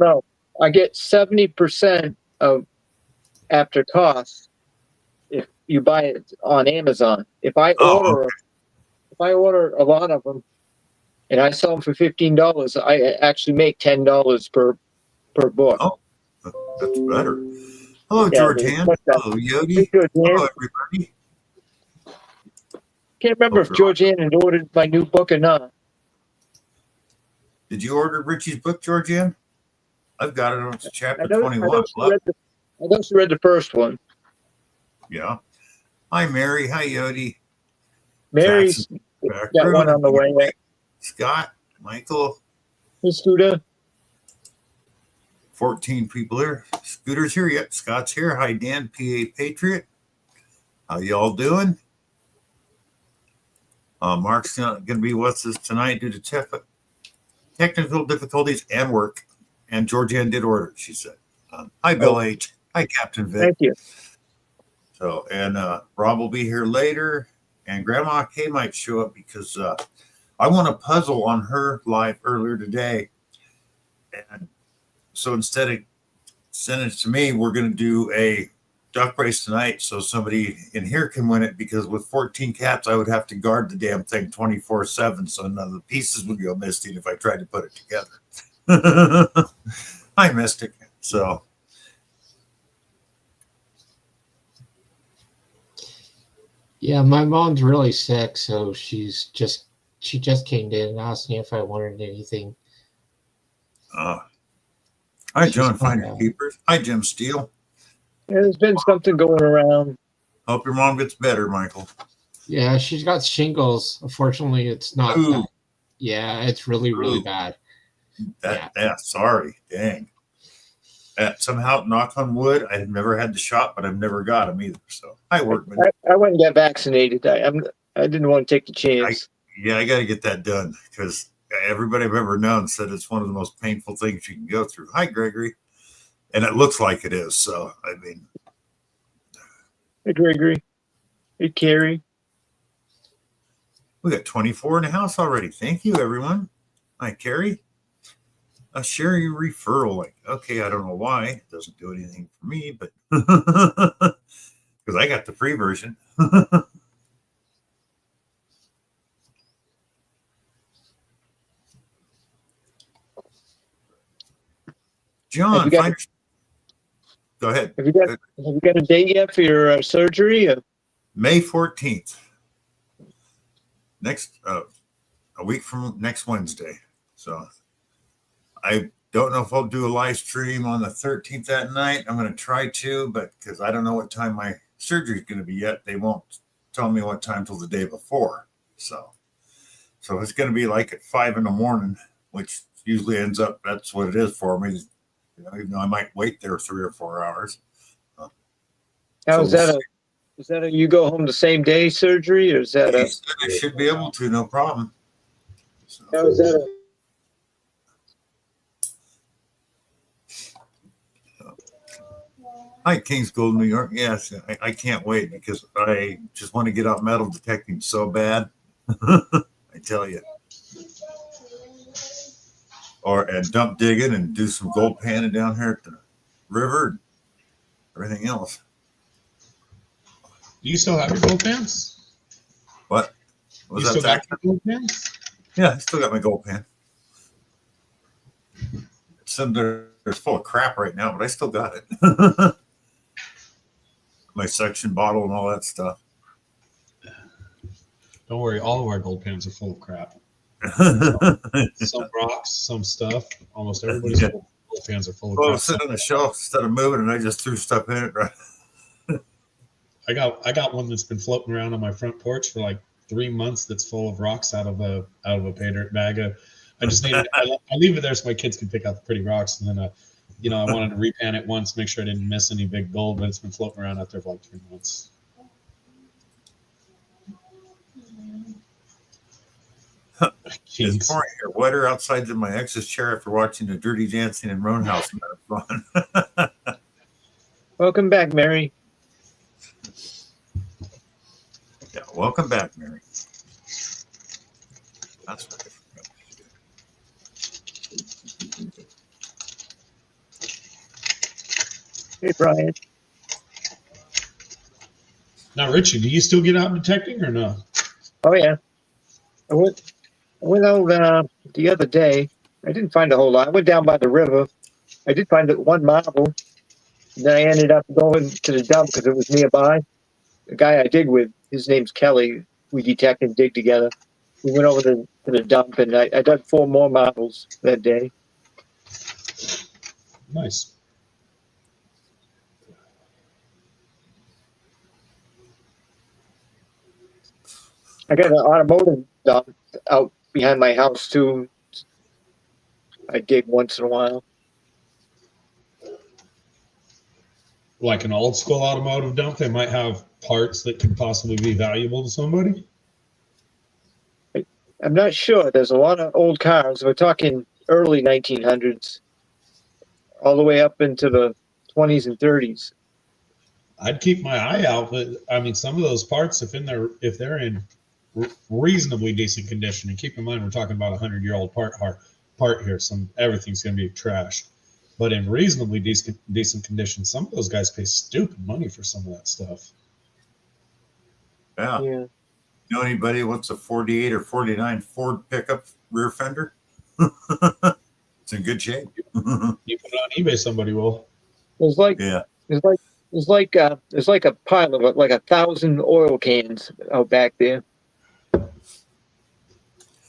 No, I get 70% of after cost if you buy it on Amazon. Oh, If I order a lot of them and I sell them for $15, I actually make $10 per book. oh, that's better. Hello, Yeah, Georgianne. what's that? Hello, Hey, Yodi. Georgianne. Hello, everybody. Can't remember Hope if you're all right. Georgianne had ordered my new book or not. Did you order Richie's book, Georgianne? I've got it on I chapter know. I know 21. she read the. I know she read the first one. Yeah. Hi, Mary. Hi, Yodi. Jackson, Mary's back got one room. on the way. Scott, Michael, Hey, Scooter. 14 people here. Scooter's here yet. Scott's here. Hi, Dan, PA Patriot. How y'all doing? Mark's not going to be with us tonight due to technical difficulties and work. And Georgianne did order, she said. Hi, Bill H. Hi, Captain Vic. Thank you. So, and Rob will be here later. And Grandma Kay might show up because I won a puzzle on her live earlier today. And so instead of sending it to me, we're going to do a duck race tonight so somebody in here can win it, because with 14 cats, I would have to guard the damn thing 24/7. So none of the pieces would go missing if I tried to put it together. Hi, Mystic. So. Yeah, my mom's really sick, so she just came in and asked me if I wanted anything. Hi, John Finder Keepers. Hi, Jim Steele. There's been something going around. Hope your mom gets better, Michael. Yeah, she's got shingles. Unfortunately, it's not. That, yeah, it's really, really bad. Yeah, sorry. Dang. Somehow, knock on wood, I've never had the shot, but I've never got them either. So, hi, Workman. I went and got vaccinated. I didn't want to take the chance. I got to get that done because everybody I've ever known said it's one of the most painful things you can go through. Hi, Gregory. And it looks like it is. So, I mean. Hey, Gregory. Hey, Carrie. We got 24 in the house already. Thank you, everyone. Hi, Carrie. Share your referral link. Okay, I don't know why. It doesn't do anything for me, but because I got the free version. John, go ahead. Have you got a date yet for your surgery? May 14th. Next, a week from next Wednesday. So I don't know if I'll do a live stream on the 13th that night. I'm going to try to, but because I don't know what time my surgery is going to be yet, they won't tell me what time till the day before. So it's going to be like at 5 a.m, which usually ends up, that's what it is for me. You know, even though I might wait there 3 or 4 hours. How is that? Is that a you go home the same day surgery, or is that I should be able to, no problem. So, how is that? Hi, Kingsgold, New York. Yes, I can't wait because I just want to get out metal detecting so bad. I tell you. And dump digging and do some gold panning down here at the river and everything else. Do you still have your gold pans? What? You still got your gold pans? Yeah, I still got my gold pan. It's full of crap right now, but I still got it. My section bottle and all that stuff. Don't worry, all of our gold pans are full of crap. Some rocks, some stuff. Almost everybody's gold pans are full of crap. Well, sit on the shelf instead of moving, and I just threw stuff in it. Right. I got one that's been floating around on my front porch for like 3 months. That's full of rocks out of a pay dirt bag. I just need I leave it there so my kids can pick out the pretty rocks, and then I wanted to repan it once, make sure I didn't miss any big gold, but it's been floating around out there for like 3 months. It's pouring here wetter outside than my ex's chair after watching the Dirty Dancing in Roundhouse marathon. Welcome back, Mary. Yeah, welcome back, Mary. That's what I forgot Hey, Brian. Now, Richie, do you still get out detecting or no? Oh yeah, I went out the other day. I didn't find a whole lot. I went down by the river. I did find one marble. And then I ended up going to the dump because it was nearby. The guy I dig with, his name's Kelly. We detect and dig together. We went over to the dump, and I dug 4 more marbles that day. Nice. I got an automotive dump out behind my house too. I dig once in a while. Like an old school automotive dump, they might have parts that could possibly be valuable to somebody. I'm not sure. There's a lot of old cars. We're talking early 1900s, all the way up into the 20s and 30s. I'd keep my eye out, but I mean, some of those parts, if they're in reasonably decent condition, and keep in mind we're talking about 100-year-old part here, everything's going to be trashed. But in reasonably decent condition, some of those guys pay stupid money for some of that stuff. Yeah. Yeah. Know anybody what's a 48 or 49 Ford pickup rear fender? It's in good shape. You put it on eBay, somebody will. There's like Yeah. there's like a pile of like 1,000 oil cans out back there.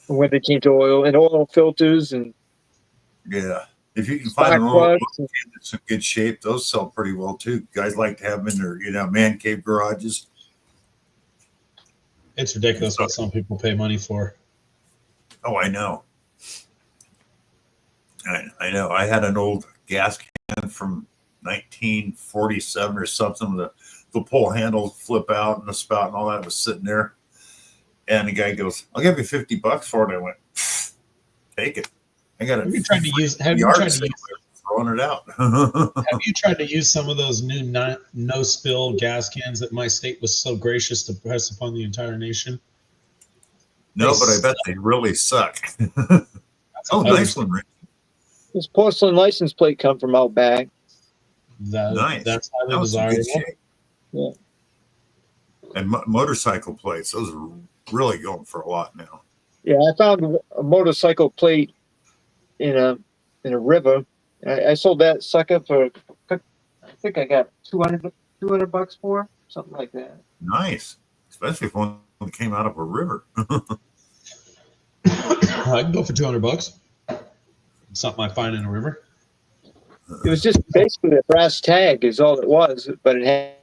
Where they change oil and oil filters and Yeah. If you can find spark an oil plugs. can that's in good shape, those sell pretty well too. Guys like to have them in their, man cave garages. It's ridiculous what some people pay money for. Oh, I know. I know. I had an old gas can from 1947 or something. The pull handle flip out and the spout and all that was sitting there. And the guy goes, "I'll give you $50 for it." I went, "Take it." I got it. Have you tried to use throwing it out? Have you tried to use some of those new no spill gas cans that my state was so gracious to press upon the entire nation? No, but I bet they really suck. Oh, nice one, Rick. This porcelain license plate come from out back. Nice. That's highly That was in desirable. good shape. Yeah. And motorcycle plates, those are really going for a lot now. Yeah, I found a motorcycle plate in a river. I sold that sucker for, I think I got $200 for it, something like that. Nice, especially if one came out of a river. I can go for $200. Something I find in a river. It was just basically a brass tag is all it was, but it had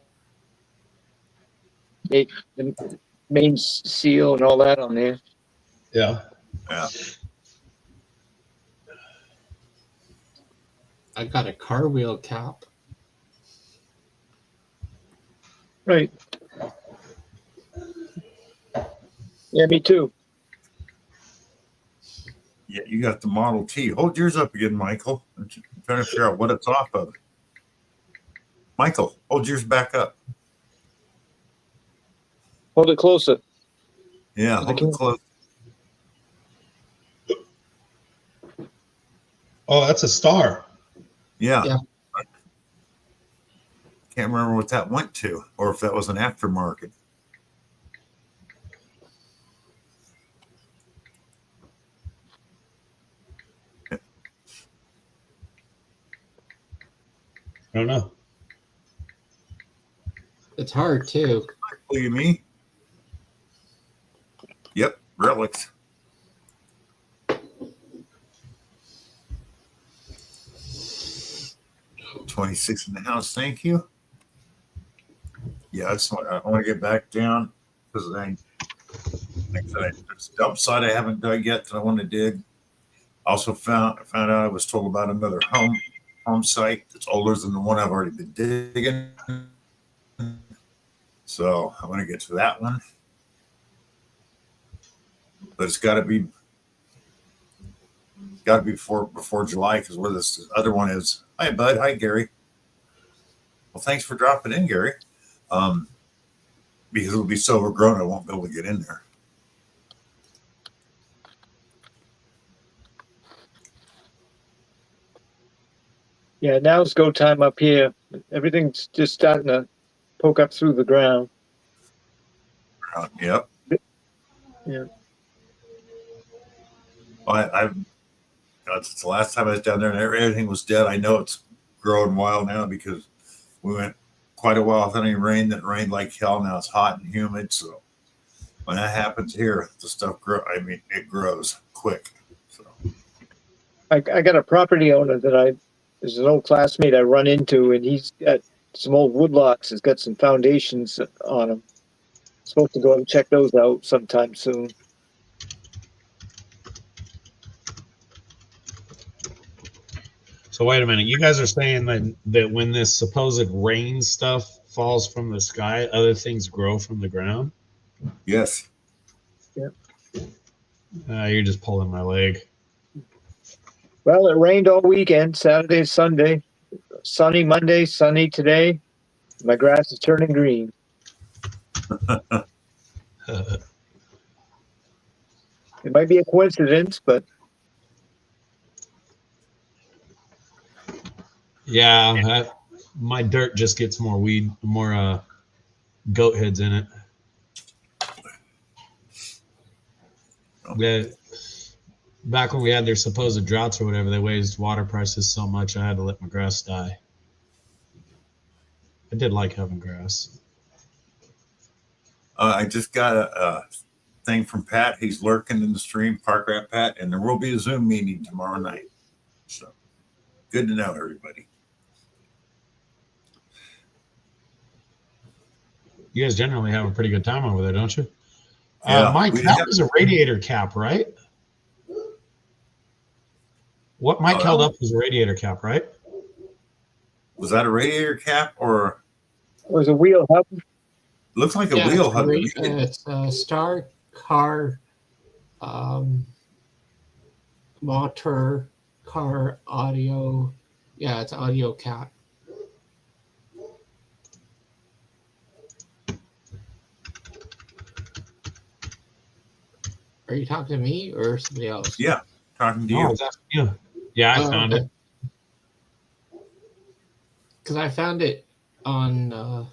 the main seal and all that on there. Yeah. Yeah. I got a car wheel cap. Right. Yeah, me too. Yeah, you got the Model T. Hold yours up again, Michael. I'm trying to figure out what it's off of. Michael, hold yours back up. Hold it closer. Yeah, hold it close. Oh, that's a star. Yeah. Yeah. Can't remember what that went to, or if that was an aftermarket. I don't know. It's hard too. Look at me. Yep, relics. $26 in the house, thank you. Yeah, I want to get back down because there's a dump site I haven't dug yet that I want to dig. Also found out I was told about another home site that's older than the one I've already been digging. So I want to get to that one. But it's got to be before July because where this other one is. Hi, Bud. Hi, Gary. Well, thanks for dropping in, Gary. Because it'll be so overgrown, I won't be able to get in there. Yeah, now it's go time up here. Everything's just starting to poke up through the ground. Yep. Yeah. I've since the last time I was down there and everything was dead. I know it's growing wild now because we went quite a while without any rain. That rained like hell. Now it's hot and humid. So when that happens here, the stuff it grows quick. So I got a property owner that there's an old classmate I run into, and he's got some old woodlocks. He's got some foundations on them. Supposed to go and check those out sometime soon. So wait a minute. You guys are saying that when this supposed rain stuff falls from the sky, other things grow from the ground? yes. You're just pulling my leg. Well, it rained all weekend, Saturday, Sunday. Sunny Monday, sunny today. My grass is turning green. It might be a coincidence, but Yeah, my dirt just gets more goat heads in it. Yeah, back when we had their supposed droughts or whatever, they raised water prices so much I had to let my grass die. I did like having grass. I just got a thing from Pat. He's lurking in the stream, Park Rat Pat, and there will be a Zoom meeting tomorrow night. So good to know, everybody. You guys generally have a pretty good time over there, don't you? Yeah, Mike, that was a radiator cap, right? What Mike held up was a radiator cap, right? Was that a radiator cap or it was a wheel hub. looks like a wheel hub? It's a Star Car motor car audio. Yeah, it's audio cap. Are you talking to me or somebody else? Yeah, talking to No, you. I was asking you. Yeah, I found it. Because I found it on.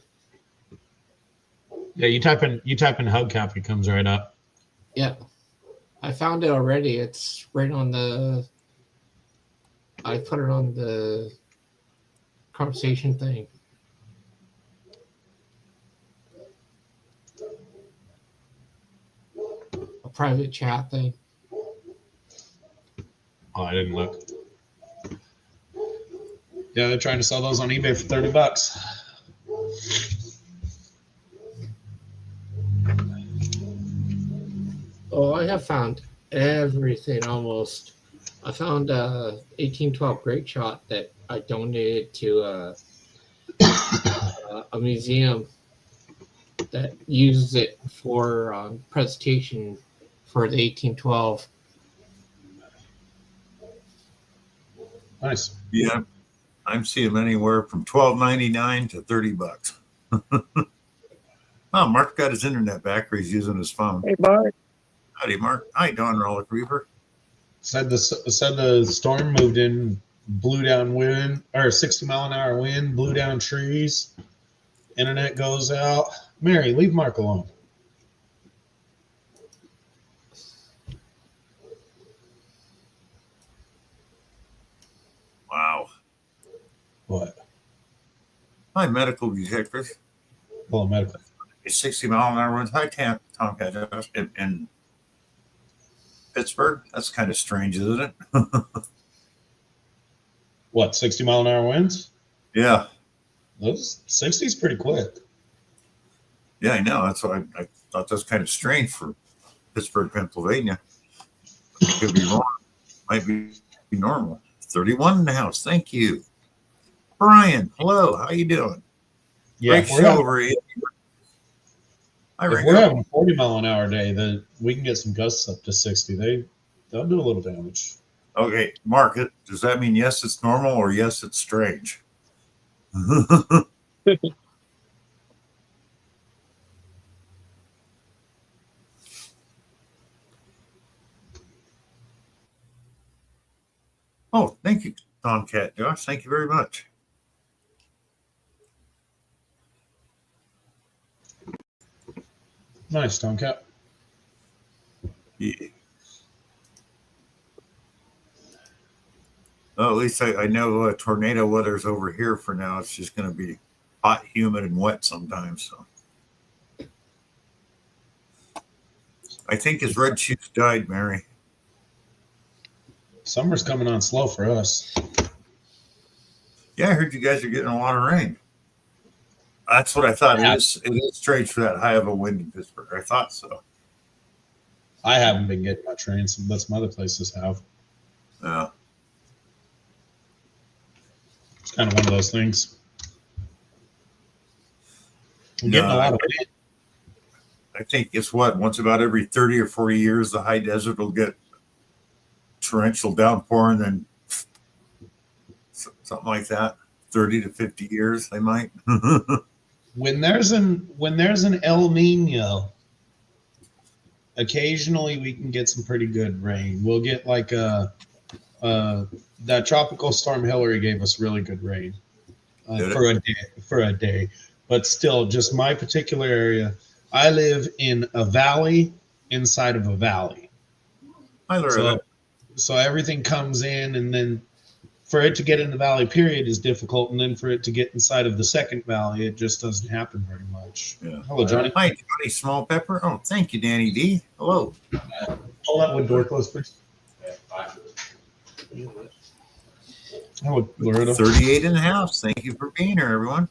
Yeah, you type in hubcap, it comes right up. Yeah, I found it already. It's right on the. I put it on the conversation thing. A private chat thing. Oh, I didn't look. Yeah, they're trying to sell those on eBay for $30. Oh, I have found everything almost. I found a 1812 Great Shot that I donated to a museum that uses it for presentation for the 1812. Nice. Yeah, I'm seeing them anywhere from $12.99 to $30. Oh, Mark got his internet back, or he's using his phone. Hey, Mark. Howdy, Mark. Hi, Don Rollick Reaper. Said the storm moved in, blew down wind, or 60-mile-an-hour wind, blew down trees. Internet goes out. Mary, leave Mark alone. Wow. What? Hi, medical detectives. Well, medical. It's 60-mile-an-hour winds. Hi, Tomcat in Pittsburgh. That's kind of strange, isn't it? What, 60-mile-an-hour winds? Yeah. Those 60's pretty quick. Yeah, I know. That's why I thought that's kind of strange for Pittsburgh, Pennsylvania. Could be wrong. Might be normal. 31 in the house. Thank you. Brian, hello. How you doing? Yeah, Great show over here. If we're having a 40-mile-an-hour day, then we can get some gusts up to 60. They'll do a little damage. Okay, Mark, does that mean yes, it's normal, or yes, it's strange? Oh, thank you, Tomcat Josh. Thank you very much. Nice, Stonecat. Yeah. Well, at least I know tornado weather's over here for now. It's just going to be hot, humid, and wet sometimes. So I think his red chief died, Mary. Summer's coming on slow for us. Yeah, I heard you guys are getting a lot of rain. That's what I thought. Yeah. It is strange for that high of a wind in Pittsburgh. I thought so. I haven't been getting much rain, but some other places have. Yeah. It's kind of one of those things. I'm getting No, a lot of wind. I think it's once about every 30 or 40 years, the high desert will get torrential downpour, and then something like that. 30 to 50 years, they might. When there's an El Nino, occasionally we can get some pretty good rain. We'll get like that tropical storm Hillary gave us really good rain for a day. But still, just my particular area, I live in a valley inside of a valley. So everything comes in, and then for it to get in the valley period is difficult, and then for it to get inside of the second valley, it just doesn't happen very much. Yeah. Hello, Johnny. Hi, Johnny Small Pepper. Oh, thank you, Danny D. Hello. Hold that one door closed, please. Hello, Loretta. 38 in the house. Thank you for being here, everyone.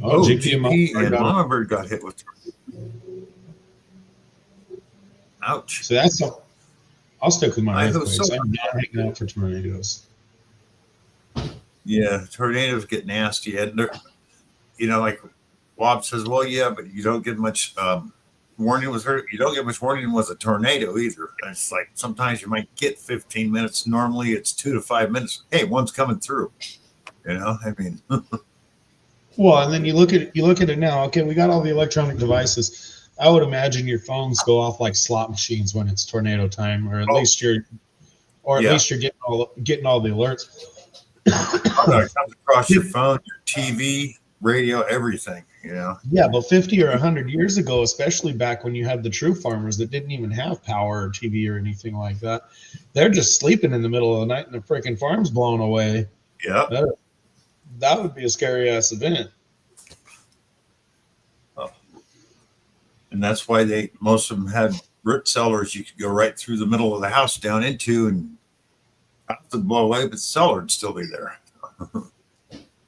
GP and Mama Bird got hit with. Ouch. So that's all. I'll stick with my earthquakes. So. I'm not hanging out for tornadoes. Yeah, tornadoes get nasty, and like Bob says, well, yeah, but you don't get much warning was hurt. You don't get much warning was a tornado either. And it's like sometimes you might get 15 minutes. Normally, it's 2 to 5 minutes. Hey, one's coming through. I mean. Well, and then you look at it now. Okay, we got all the electronic devices. I would imagine your phones go off like slot machines when it's tornado time, or at least you're getting all the alerts. It comes across your phone, your TV, radio, everything. Yeah, but 50 or 100 years ago, especially back when you had the true farmers that didn't even have power or TV or anything like that, they're just sleeping in the middle of the night and the freaking farm's blown away. Yeah, that would be a scary ass event. And that's why most of them had root cellars you could go right through the middle of the house down into, and house would blow away, but the cellar would still be there.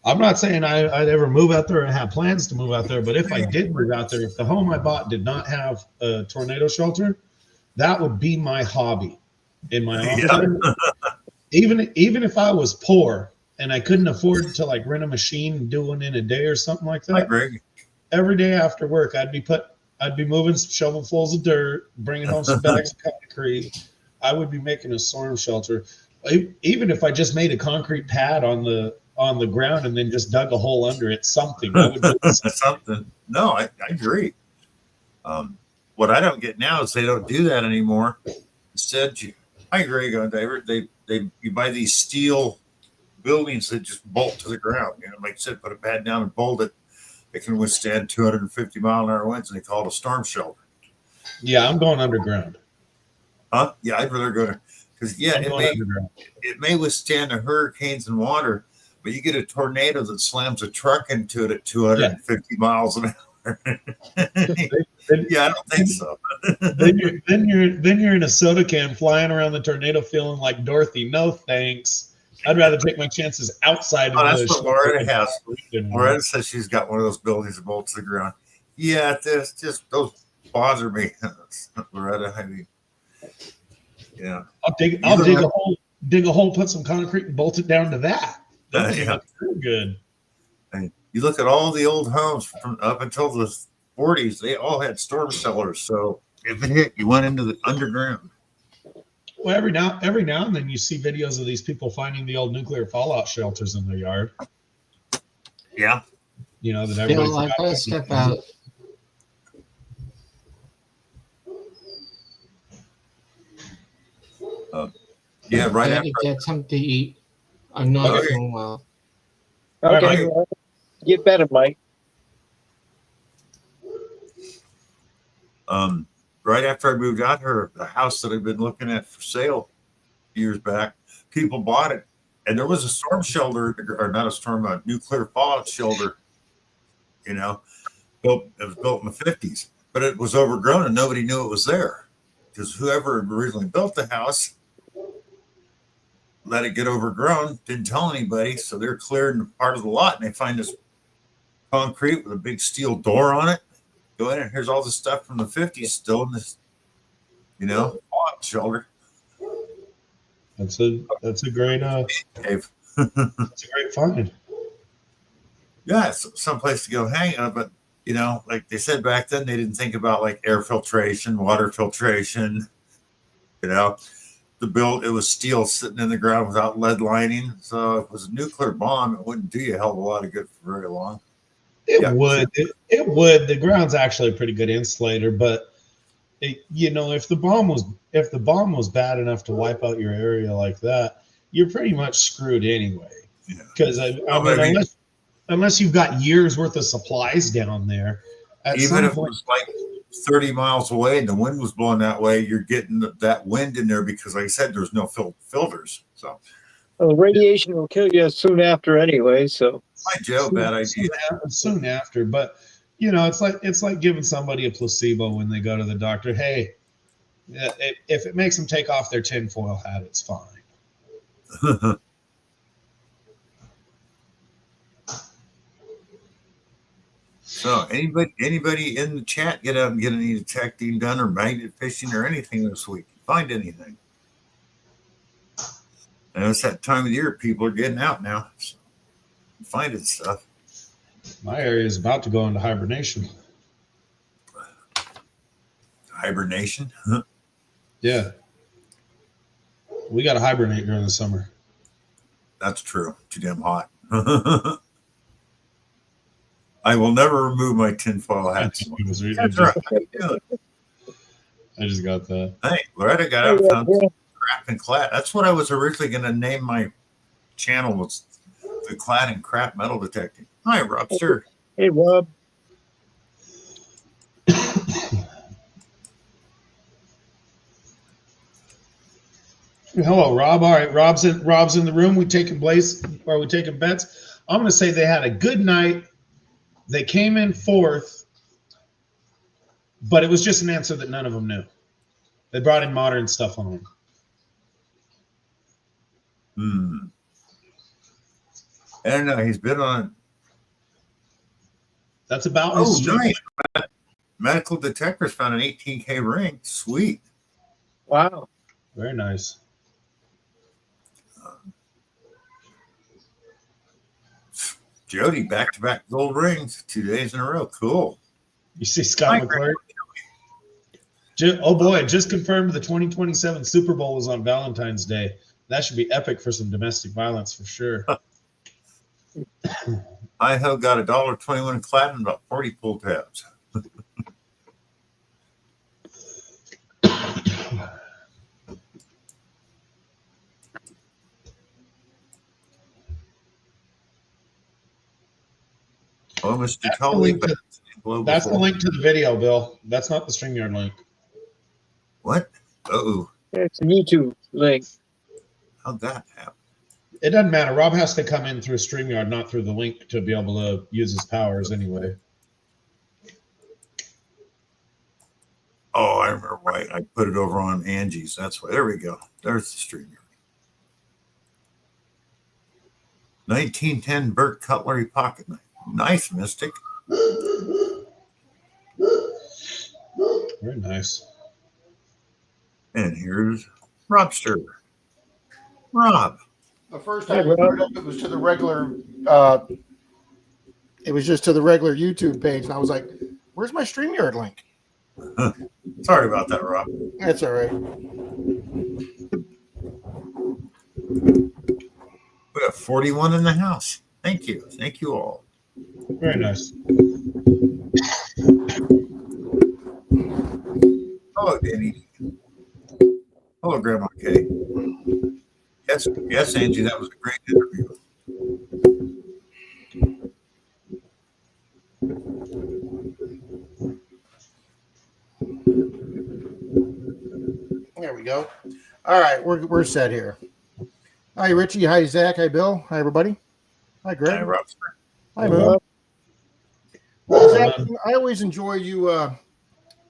I'm not saying I'd ever move out there and have plans to move out there, but if I did move out there, if the home I bought did not have a tornado shelter, that would be my hobby in my off time. Even if I was poor and I couldn't afford to like rent a machine and do one in a day or something like that. Hi, Greg. Every day after work, I'd be moving some shovelfuls of dirt, bringing home some bags of concrete. I would be making a storm shelter. Even if I just made a concrete pad on the ground and then just dug a hole under it, something. I would do something. No, I agree. What I don't get now is they don't do that anymore. Instead, I agree, you buy these steel buildings that just bolt to the ground. Like I said, put a pad down and bolt it. It can withstand 250 mile an hour winds, and they call it a storm shelter. Yeah, I'm going underground. Huh? Yeah, I'd rather go to, because it may withstand the hurricanes and water, but you get a tornado that slams a truck into it at 250 miles an hour. Yeah, I don't think so. then you're in a soda can flying around the tornado feeling like Dorothy. No thanks. I'd rather take my chances outside of that's what Loretta has. Loretta says she's got one of those buildings that bolts to the ground. Yeah, those bother me. Loretta, I mean, yeah. I'll dig a hole, put some concrete, and bolt it down to that. That's pretty good. And you look at all the old homes from up until the 40s; they all had storm cellars. So if it hit, you went into the underground. Well, every now and then you see videos of these people finding the old nuclear fallout shelters in their yard. Yeah. That everybody. I gotta step out. Yeah, right I after. gotta get something to eat. I'm not feeling well. Okay. Get better, Mike. Right after I moved out here, the house that I've been looking at for sale years back, people bought it, and there was a storm shelter, or not a storm, a nuclear fallout shelter. You know, built. It was built in the 50s, but it was overgrown and nobody knew it was there because whoever originally built the house let it get overgrown, didn't tell anybody, so they're clearing part of the lot, and they find this concrete with a big steel door on it. Go in and here's all the stuff from the 50s still in this, fallout shelter. That's a great Cave. that's a great find. Yeah, it's someplace to go hang out, but like they said back then, they didn't think about like air filtration, water filtration. It was steel sitting in the ground without lead lining. So if it was a nuclear bomb, it wouldn't do you a hell of a lot of good for very long. It would. It would. The ground's actually a pretty good insulator, but if the bomb was bad enough to wipe out your area like that, you're pretty much screwed anyway. Because unless you've got years worth of supplies down there, even if it was like 30 miles away and the wind was blowing that way, you're getting that wind in there because, like I said, there's no filters. So radiation will kill you soon after anyway. So, hi Joe, bad idea. Soon after, but it's like giving somebody a placebo when they go to the doctor. Hey, if it makes them take off their tinfoil hat, it's fine. So anybody in the chat get out and get any detecting done or magnet fishing or anything this week? Find anything? And it's that time of the year people are getting out now, so finding stuff. My area is about to go into hibernation. Hibernation? Yeah. We got to hibernate during the summer. That's true. Too damn hot. I will never remove my tinfoil hat. That's right. I just got that. Hey, Loretta got out found crap and clad. That's what I was originally going to name my channel, was the Clad and Crap Metal Detecting. Hi, Robster. Hey, Rob. Hello, Rob. All right, Rob's in the room. We taking bets? I'm going to say they had a good night. They came in fourth, but it was just an answer that none of them knew. They brought in modern stuff on them. I don't know. He's been on. That's about. Oh, nice. Medical detectors found an 18K ring. Sweet. Wow. Very nice. Jody, back-to-back gold rings, 2 days in a row. Cool. You see Scott McClure? Oh boy, just confirmed the 2027 Super Bowl is on Valentine's Day. That should be epic for some domestic violence for sure. I have got $1.21 clad and about 40 pull tabs. Oh, Mr. Tully. That's the link to the video, Bill. That's not the StreamYard link. What? Uh-oh. It's a YouTube link. How'd that happen? It doesn't matter. Rob has to come in through StreamYard, not through the link, to be able to use his powers anyway. Oh, I remember why I put it over on Angie's. That's why. There we go. There's the StreamYard. 1910 Burt Cutlery pocket knife. Nice, Mystic. Very nice. And here's Robster. Rob. The first time I heard it was to the regular. It was just to the regular YouTube page, and I was like, "Where's my StreamYard link?" Sorry about that, Rob. That's all right. We have 41 in the house. Thank you. Thank you all. Very nice. Hello, Danny. Hello, Grandma Kay. Yes, Angie, that was a great interview. All right, we're set here. Hi, Richie. Hi, Zach. Hi, Bill. Hi, everybody. Hi, Greg. Hi, Rob. Hi, Moon. Zach, Um, I always enjoy you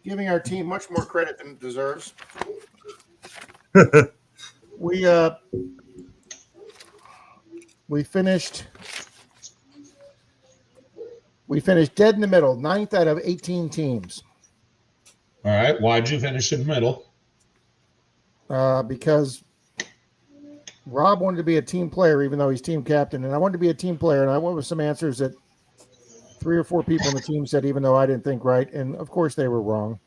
giving our team much more credit than it deserves. We finished dead in the middle, 9th out of 18 teams. All right. Why'd you finish in the middle? Because Rob wanted to be a team player, even though he's team captain, and I wanted to be a team player, and I went with some answers that 3 or 4 people on the team said, even though I didn't think right, and of course they were wrong.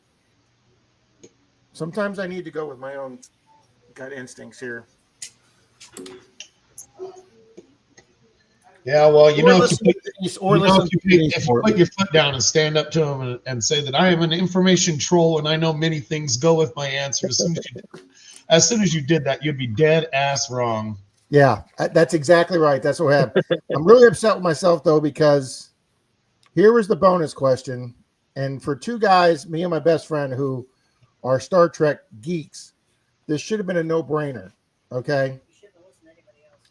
Sometimes I need to go with my own gut instincts here. Yeah, well, you Or know, listen to Denise, or listen to Denise if you for it. put your foot down and stand up to him and say that I am an information troll and I know many things, go with my answer. As soon as you did that, you'd be dead ass wrong. Yeah, that's exactly right. That's what happened. I'm really upset with myself, though, because here was the bonus question. And for 2 guys, me and my best friend, who are Star Trek geeks, this should have been a no-brainer, okay?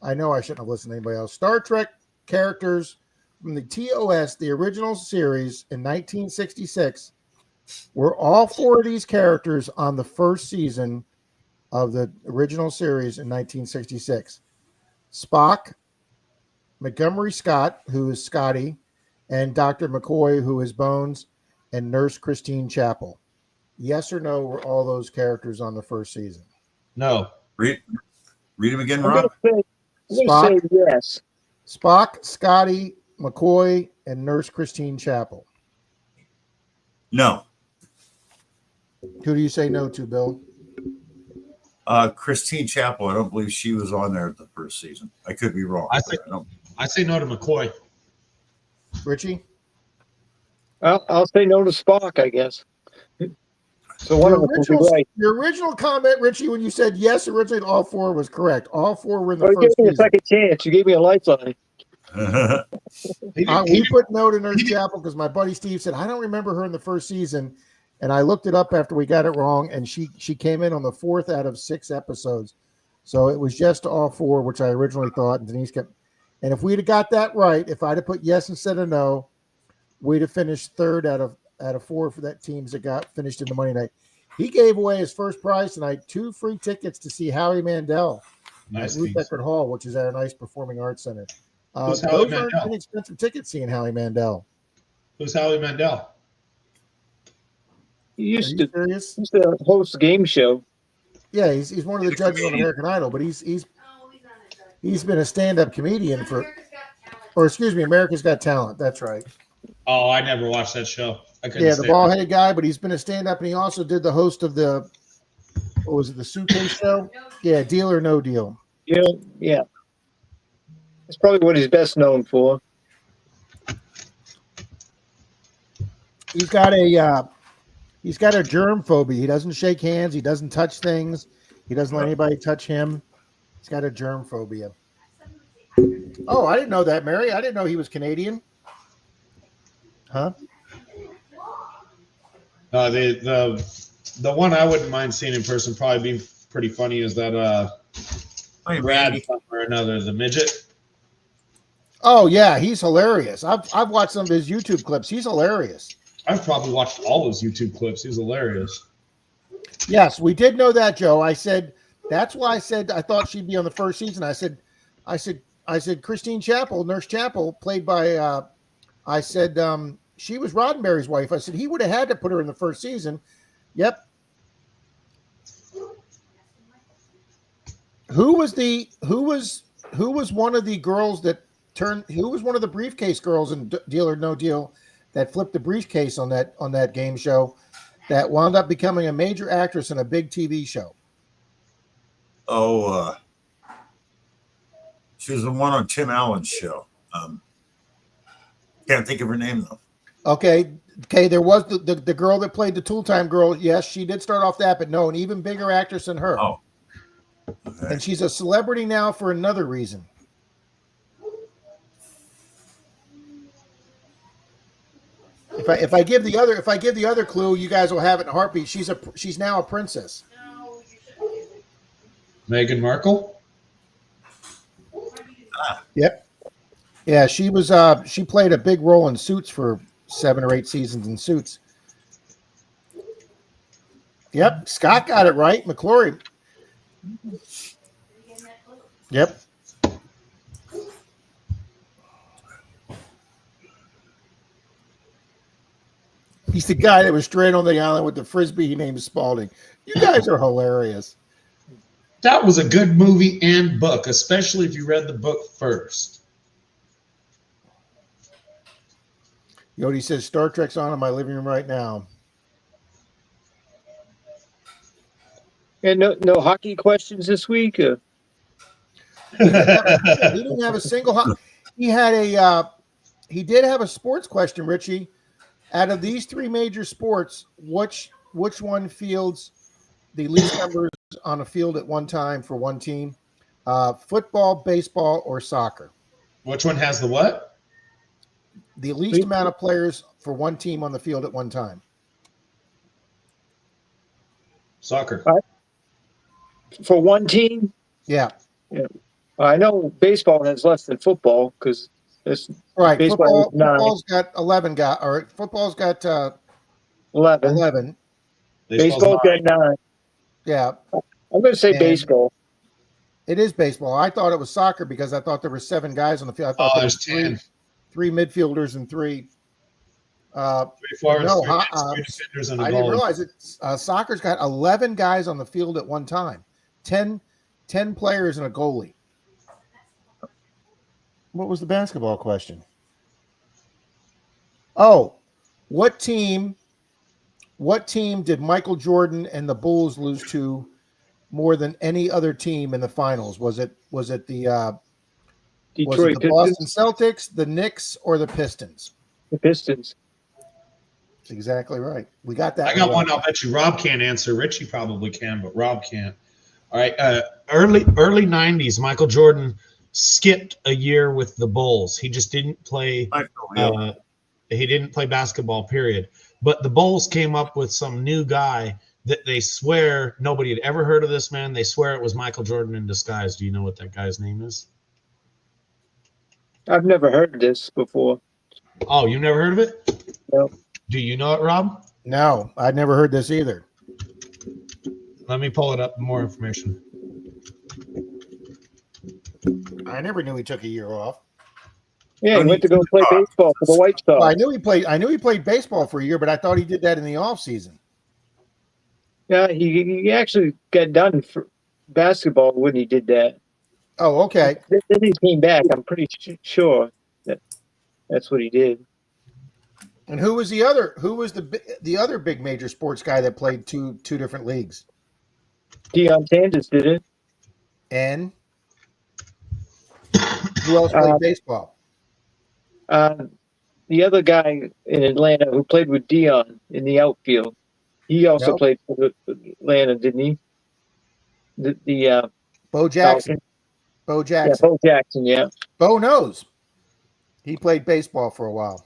I know I shouldn't have listened to anybody else. Star Trek characters from the TOS, the original series in 1966, were all 4 of these characters on the first season of the original series in 1966. Spock, Montgomery Scott, who is Scotty, and Dr. McCoy, who is Bones, and Nurse Christine Chapel. Yes or no, were all those characters on the first season? No. Read them again, I'm Rob. going to say yes. Spock, Scotty, McCoy, and Nurse Christine Chapel. No. Who do you say no to, Bill? Christine Chapel. I don't believe she was on there the first season. I could be wrong. I say no to McCoy. Richie? Well, I'll say no to Spock, I guess. So one of us will be right. Your original comment, Richie, when you said yes, originally all 4 was correct. All 4 were in the Well, you first gave me a season. second chance. You gave me a lifeline. We put no to Nurse Chapel because my buddy Steve said, I don't remember her in the first season. And I looked it up after we got it wrong, and she came in on the 4th out of 6 episodes. So it was just all 4, which I originally thought, and Denise kept. And if we'd have got that right, if I'd have put yes instead of no, we'd have finished 3rd out of 4 for that teams that got finished in the Monday night. He gave away his first prize tonight, 2 free tickets to see Howie Mandel Nice at Ruth piece. Eckerd Hall, which is our nice performing arts center. Who's Those Howie aren't Mandel? inexpensive tickets seeing Howie Mandel. Who's Howie Mandel? You Are used you to, serious? host a game show. Yeah, he's one of the judges on American Idol, but he's been a stand-up comedian America's Got Talent. That's right. Oh, I never watched that show. I couldn't Yeah, the stand it. bald-headed guy, but he's been a stand-up, and he also did the host of the the suitcase show? Yeah, Deal or No Deal. Yeah. That's probably what he's best known for. He's got a germ phobia. He doesn't shake hands. He doesn't touch things. He doesn't let anybody touch him. He's got a germ phobia. Oh, I didn't know that, Mary. I didn't know he was Canadian. Huh? The one I wouldn't mind seeing in person, probably being pretty funny, is that Brad or another, the midget. Oh yeah, he's hilarious. I've watched some of his YouTube clips. He's hilarious. I've probably watched all his YouTube clips. He's hilarious. Yes, we did know that, Joe. I said that's why I said I thought she'd be on the first season. I said Christine Chapel, Nurse Chapel, played by she was Roddenberry's wife. I said he would have had to put her in the first season. Yep. Who was one of the girls that who was one of the briefcase girls in Deal or No Deal that flipped the briefcase on that game show that wound up becoming a major actress in a big TV show? She was the one on Tim Allen's show. Can't think of her name though. Okay. There was the girl that played the Tool Time girl. Yes, she did start off that, but no, an even bigger actress than her. Oh. Okay. And she's a celebrity now for another reason. If I give the other clue, you guys will have it in a heartbeat. She's now a princess. Meghan Markle. Yep. Yeah, she was. She played a big role in Suits for 7 or 8 seasons in Suits. Yep, Scott got it right. McClory. Yep. He's the guy that was straight on the island with the frisbee. He named Spalding. You guys are hilarious. That was a good movie and book, especially if you read the book first. Yodi says Star Trek's on in my living room right now. And no hockey questions this week. He didn't have a single. He had a. He did have a sports question, Richie. Out of these 3 major sports, which one fields the least numbers on a field at one time for one team? Football, baseball, or soccer? Which one has the what? The least amount of players for one team on the field at one time. Soccer. For one team, Yeah. I know baseball has less than football because it's Right. baseball is 9. Football's got 11 guys. Or football's got 11. 11. Baseball's got 9. Yeah. I'm going to say And- baseball. It is baseball. I thought it was soccer because I thought there were 7 guys on the field. I thought Oh, there there's was 10. three midfielders and 3. 3 forwards, No, 3 defenders, and a I didn't goalie. realize it. Soccer's got 11 guys on the field at one time. 10 players and a goalie. What was the basketball question? Oh, what team did Michael Jordan and the Bulls lose to more than any other team in the finals? Was it the Detroit Pistons. Boston Celtics, the Knicks, or the Pistons? The Pistons. That's exactly right. We got that. I got right. one I'll bet you Rob can't answer. Richie probably can, but Rob can't. All right. Early 90s, Michael Jordan skipped a year with the Bulls. He just didn't play. He didn't play basketball, period. But the Bulls came up with some new guy that they swear nobody had ever heard of this man. They swear it was Michael Jordan in disguise. Do you know what that guy's name is? I've never heard of this before. Oh, you never heard of it? No. Do you know it, Rob? No, I'd never heard this either. Let me pull it up. More information. I never knew he took a year off. Yeah, he went to go play baseball for the White Sox. Well, I knew he played baseball for a year, but I thought he did that in the off season. Yeah, he actually got done for basketball when he did that. Oh, okay. Then he came back. I'm pretty sure that's what he did. And who was the other? Who was the other big major sports guy that played two different leagues? Deion Sanders did it. And who else played baseball? The other guy in Atlanta who played with Deion in the outfield. He also played for Atlanta, didn't he? Bo Jackson. Falcons. Bo Jackson. Yeah, Bo Jackson. Yeah. Bo knows. He played baseball for a while.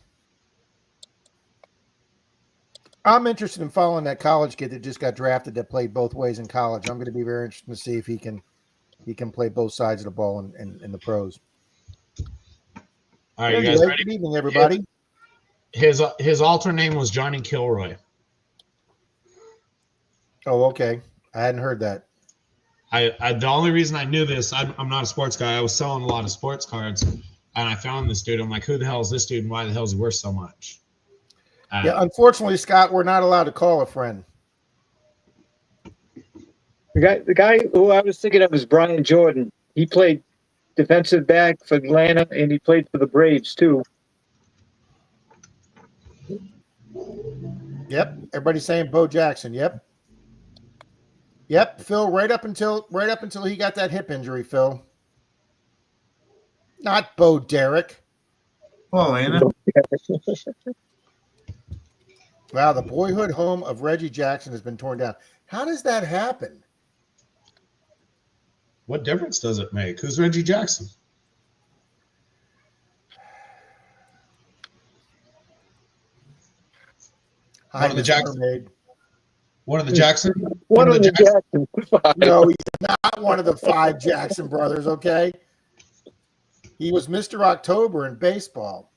I'm interested in following that college kid that just got drafted that played both ways in college. I'm going to be very interested to see if he can play both sides of the ball in the pros. All right, you guys ready? Good evening, everybody. His alter name was Johnny Kilroy. Oh, okay. I hadn't heard that. I the only reason I knew this, I'm not a sports guy. I was selling a lot of sports cards, and I found this dude. I'm like, who the hell is this dude, and why the hell is he worth so much? Yeah, unfortunately, Scott, we're not allowed to call a friend. The guy who I was thinking of was Brian Jordan. He played defensive back for Atlanta, and he played for the Braves too. Yep. Everybody's saying Bo Jackson. Yep. Yep, Phil, right up until he got that hip injury, Phil. Not Bo Derek. Well, Anna. Wow, the boyhood home of Reggie Jackson has been torn down. How does that happen? What difference does it make? Who's Reggie Jackson? One of the Jackson. One of the Jackson. One of the Jackson. Jackson. No, he's not one of the 5 Jackson brothers, okay? He was Mr. October in baseball.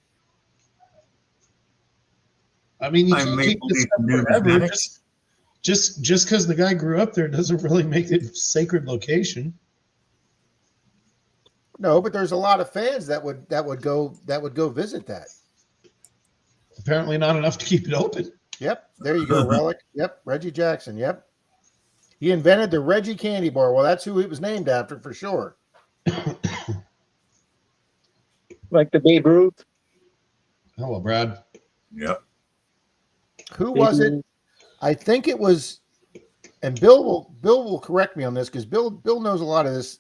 I mean, you I can't may keep this believe up forever. numismatics. Just because the guy grew up there doesn't really make it a sacred location. No, but there's a lot of fans that would go visit that. Apparently not enough to keep it open. Yep, there you go, Relic. Yep, Reggie Jackson. Yep, he invented the Reggie candy bar. Well, that's who it was named after for sure. Like the Babe Ruth. Hello, Brad. Yep. Who was it? I think it was, and Bill will correct me on this because Bill knows a lot of this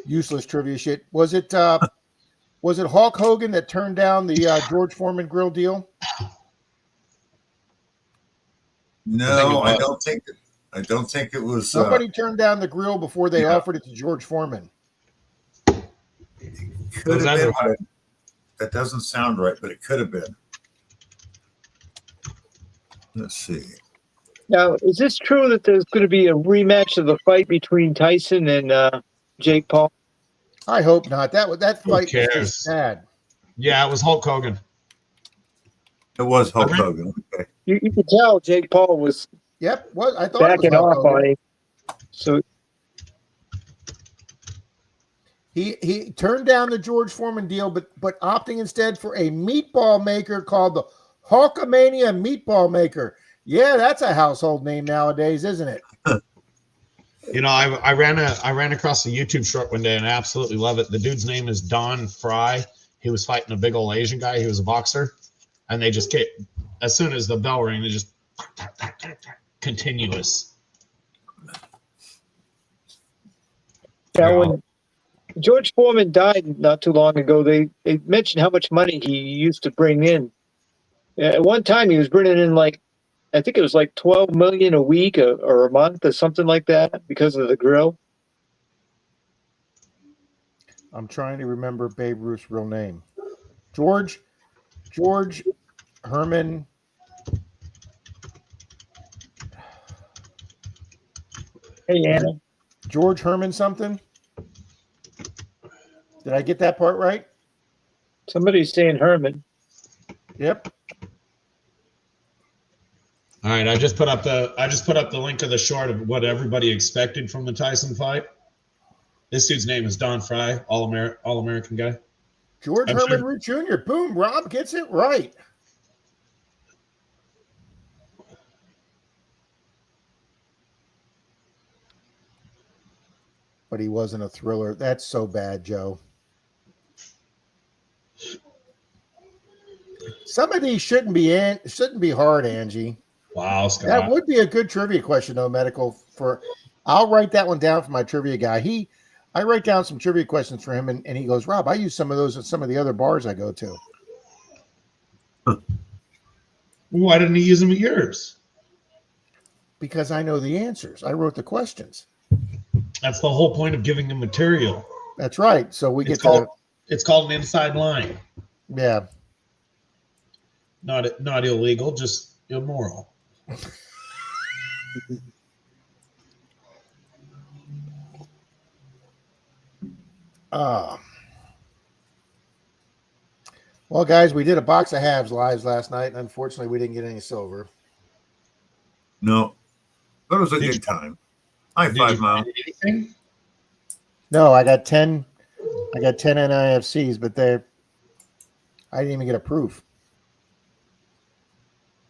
useless trivia shit. Was it Hulk Hogan that turned down the George Foreman grill deal? No, I don't think it was. Somebody turned down the grill before they offered it to George Foreman. Could have been, but that doesn't sound right, but it could have been. Let's see. Now, is this true that there's going to be a rematch of the fight between Tyson and Jake Paul? I hope not. That fight was cares? just sad. Yeah, it was Hulk Hogan. It was Hulk Okay. Hogan. Okay. You could tell Jake Paul was Yep. What I thought it was backing Hulk off Hogan. on him. So He turned down the George Foreman deal, but opting instead for a meatball maker called the Hulkamania Meatball Maker. Yeah, that's a household name nowadays, isn't it? You know, I ran across a YouTube short one day and I absolutely love it. The dude's name is Don Fry. He was fighting a big old Asian guy. He was a boxer, and they just get as soon as the bell rang, they just continuous. now, when George Foreman died not too long ago, they mentioned how much money he used to bring in. At one time, he was bringing in I think it was like 12 million a week or a month or something like that because of the grill. I'm trying to remember Babe Ruth's real name. George Herman. Hey, Anna. George Herman something. Did I get that part right? Somebody's saying Herman. Yep. All right, I just put up the link of the short of what everybody expected from the Tyson fight. This dude's name is Don Fry, all American guy. George I'm Herman sure. Root Jr. Boom, Rob gets it right. But he wasn't a thriller. That's so bad, Joe. Some of these shouldn't be hard, Angie. Wow, Scott. That would be a good trivia question, though, Medical. I'll write that one down for my trivia guy. I write down some trivia questions for him, and he goes, Rob, I use some of those at some of the other bars I go to. Why didn't he use them at yours? Because I know the answers. I wrote the questions. That's the whole point of giving them material. That's right. So we It's get to, called an inside line. yeah. Not illegal, just immoral. Well, guys, we did a box of halves lives last night, and unfortunately, we didn't get any silver. No, but it was a Did good you- time. High Did five, you Mom. find anything? No, I got 10. I got 10 NIFCs, but I didn't even get a proof.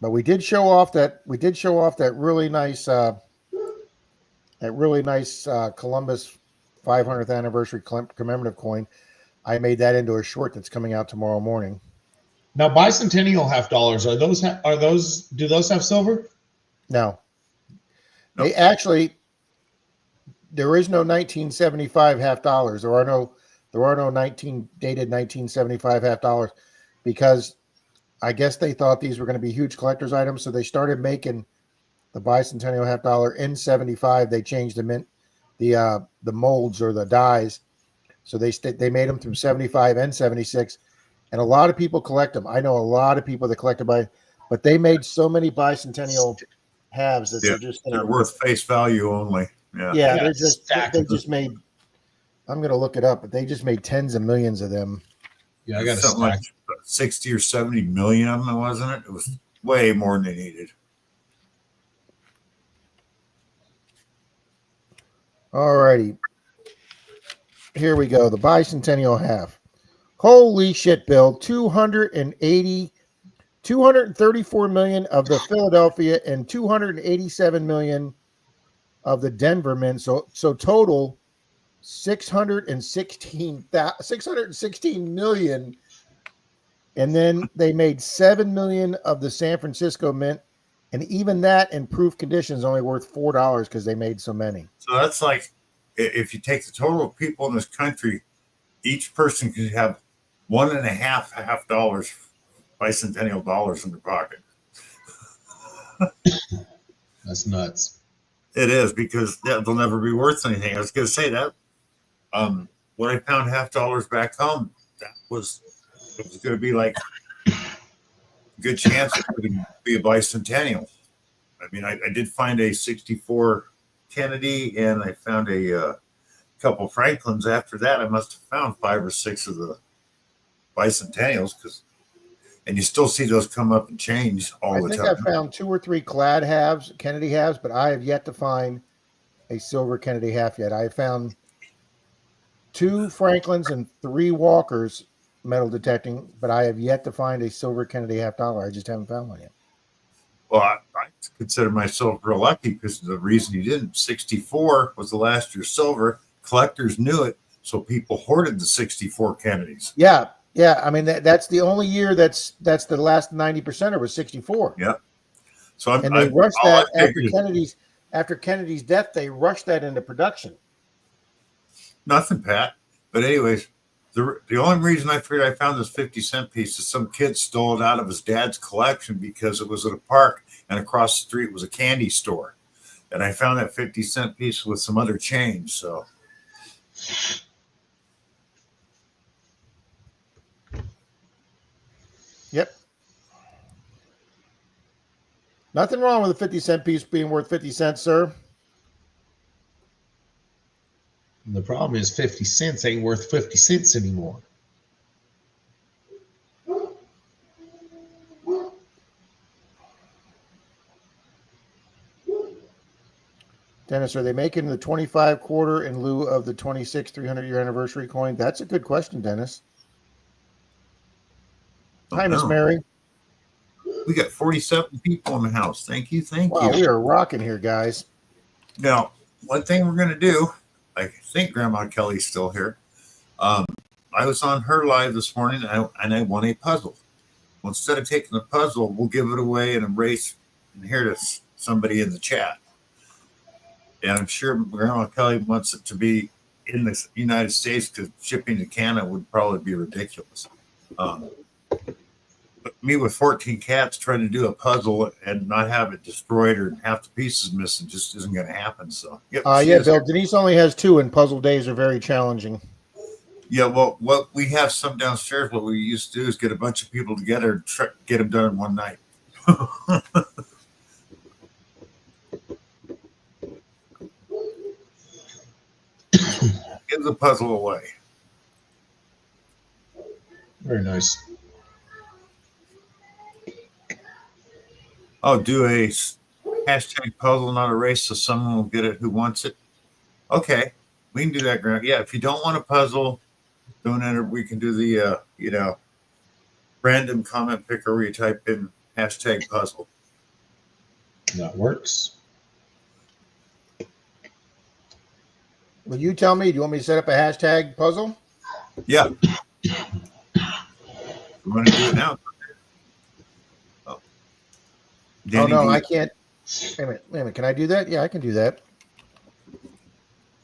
But we did show off that really nice Columbus 500th anniversary commemorative coin. I made that into a short that's coming out tomorrow morning. Now, bicentennial half dollars do those have silver? No, Nope. they actually. There is no 1975 half dollars. There are no dated 1975 half dollars because I guess they thought these were going to be huge collector's items, so they started making the bicentennial half dollar in 75. They changed the molds or the dies, so they made them through 75 and 76, and a lot of people collect them. I know a lot of people that collect them but they made so many bicentennial halves that Yeah, they're just they're worth face value only. Yeah. yeah, Yeah, they're just stack they of just made. I'm gonna look it up, but they just made tens of millions of them. Yeah, I got a something stack. like 60 or 70 million of them, wasn't it? It was way more than they needed. All righty. Here we go. The bicentennial half. Holy shit, Bill. 234 million of the Philadelphia and 287 million of the Denver men. So total 616 million. And then they made 7 million of the San Francisco Mint. And even that in proof conditions only worth $4 because they made so many. So that's like if you take the total of people in this country, each person could have $1.50 bicentennial dollars in their pocket. That's nuts. It is because they'll never be worth anything. I was going to say that. When I found $50 back home, it was going to be like a good chance it could be a bicentennial. I mean, I did find a 64 Kennedy and I found a couple Franklins. After that, I must have found 5 or 6 of the bicentennials and you still see those come up and change all the I think time. I found 2 or 3 clad halves, Kennedy halves, but I have yet to find a silver Kennedy half yet. I found 2 Franklins and 3 Walkers metal detecting, but I have yet to find a silver Kennedy half dollar. I just haven't found one yet. Well, I consider myself real lucky because the reason you didn't. 64 was the last year silver. Collectors knew it, so people hoarded the 64 Kennedys. Yeah. I mean, that's the only year that's the last 90% was 64. Yeah. So And they rushed all that I figured after Kennedy's death. They rushed that into production. nothing, Pat. But anyways, the only reason I figured I found this 50-cent piece is some kid stole it out of his dad's collection because it was at a park and across the street was a candy store. And I found that 50-cent piece with some other change. So Yep. Nothing wrong with a 50-cent piece being worth 50 cents, sir. And the problem is 50 cents ain't worth 50 cents anymore. Dennis, are they making the 25 quarter in lieu of the 26 300-year anniversary coin? That's a good question, Dennis. Hi, Miss Mary. we got 47 people in the house. Thank you. Wow, we are rocking here, guys. Now, one thing we're going to do, I think Grandma Kelly's still here. I was on her live this morning and I won a puzzle. Well, instead of taking the puzzle, we'll give it away in a race and here to somebody in the chat. And I'm sure Grandma Kelly wants it to be in the United States because shipping to Canada would probably be ridiculous. But me with 14 cats trying to do a puzzle and not have it destroyed or half the pieces missing just isn't going to happen. So, yeah, Bill, Denise only has 2 and puzzle days are very challenging. Yeah, well, what we have some downstairs, what we used to do is get a bunch of people together and get them done in one night. Give the puzzle away. Very nice. Oh, do a hashtag puzzle, not a race, so someone will get it who wants it. Okay, we can do that, Grant. Yeah, if you don't want a puzzle, don't enter. We can do the, random comment picker where you type in hashtag puzzle. That works. Will you tell me? Do you want me to set up a hashtag puzzle? Yeah. You want to do it now? Oh, Danny, no, I can't. Wait a minute. Can I do that? Yeah, I can do that.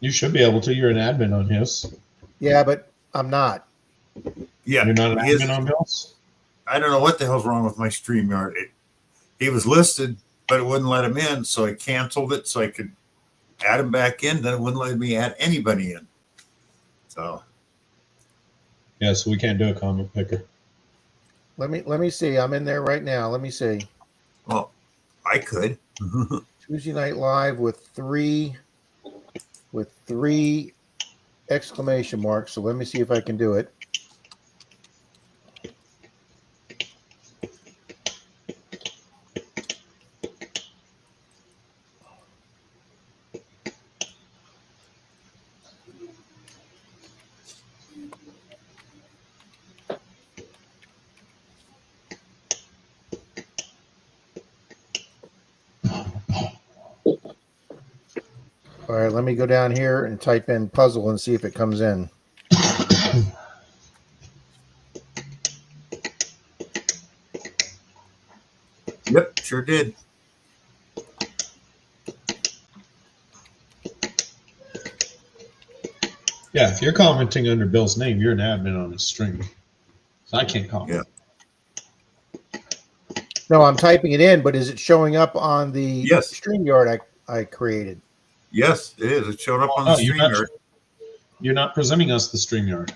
You should be able to. You're an admin on his. Yeah, but I'm not. Yeah. You're not an admin on Bill's? I don't know what the hell's wrong with my StreamYard. He was listed, but it wouldn't let him in, so I canceled it so I could add him back in. Then it wouldn't let me add anybody in. So. Yeah, so we can't do a comment picker. Let me see. I'm in there right now. Let me see. Well, I could. Tuesday Night Live with three exclamation marks. So let me see if I can do it. All right, let me go down here and type in puzzle and see if it comes in. Yep, sure did. Yeah, if you're commenting under Bill's name, you're an admin on his stream. So I can't comment. Yeah. No, I'm typing it in, but is it showing up on the Yes. StreamYard I created? Yes, it is. It's showing up on Oh, the you're StreamYard. you're not presenting us the StreamYard.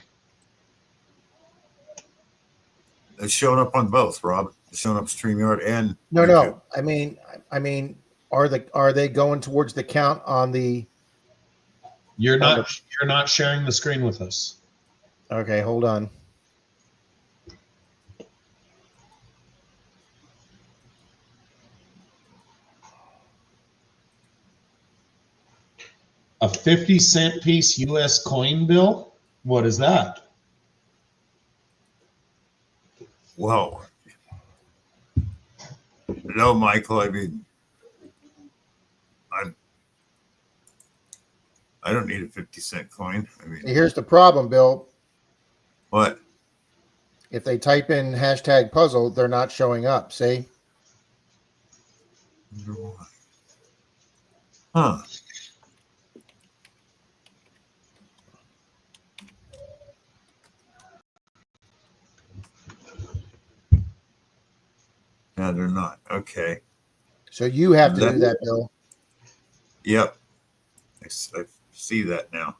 It's showing up on both, Rob. It's showing up StreamYard and No, YouTube. no. I mean, are they going towards the count on the? You're not sharing the screen with us. Okay, hold on. A 50-cent piece U.S. coin bill? What is that? Whoa. No, Michael, I mean, I don't need a 50-cent coin. I mean, Here's the problem, Bill. what? If they type in hashtag puzzle, they're not showing up. See? Huh. No, they're not. Okay. So you have to do that, Bill. Yep. I see that now.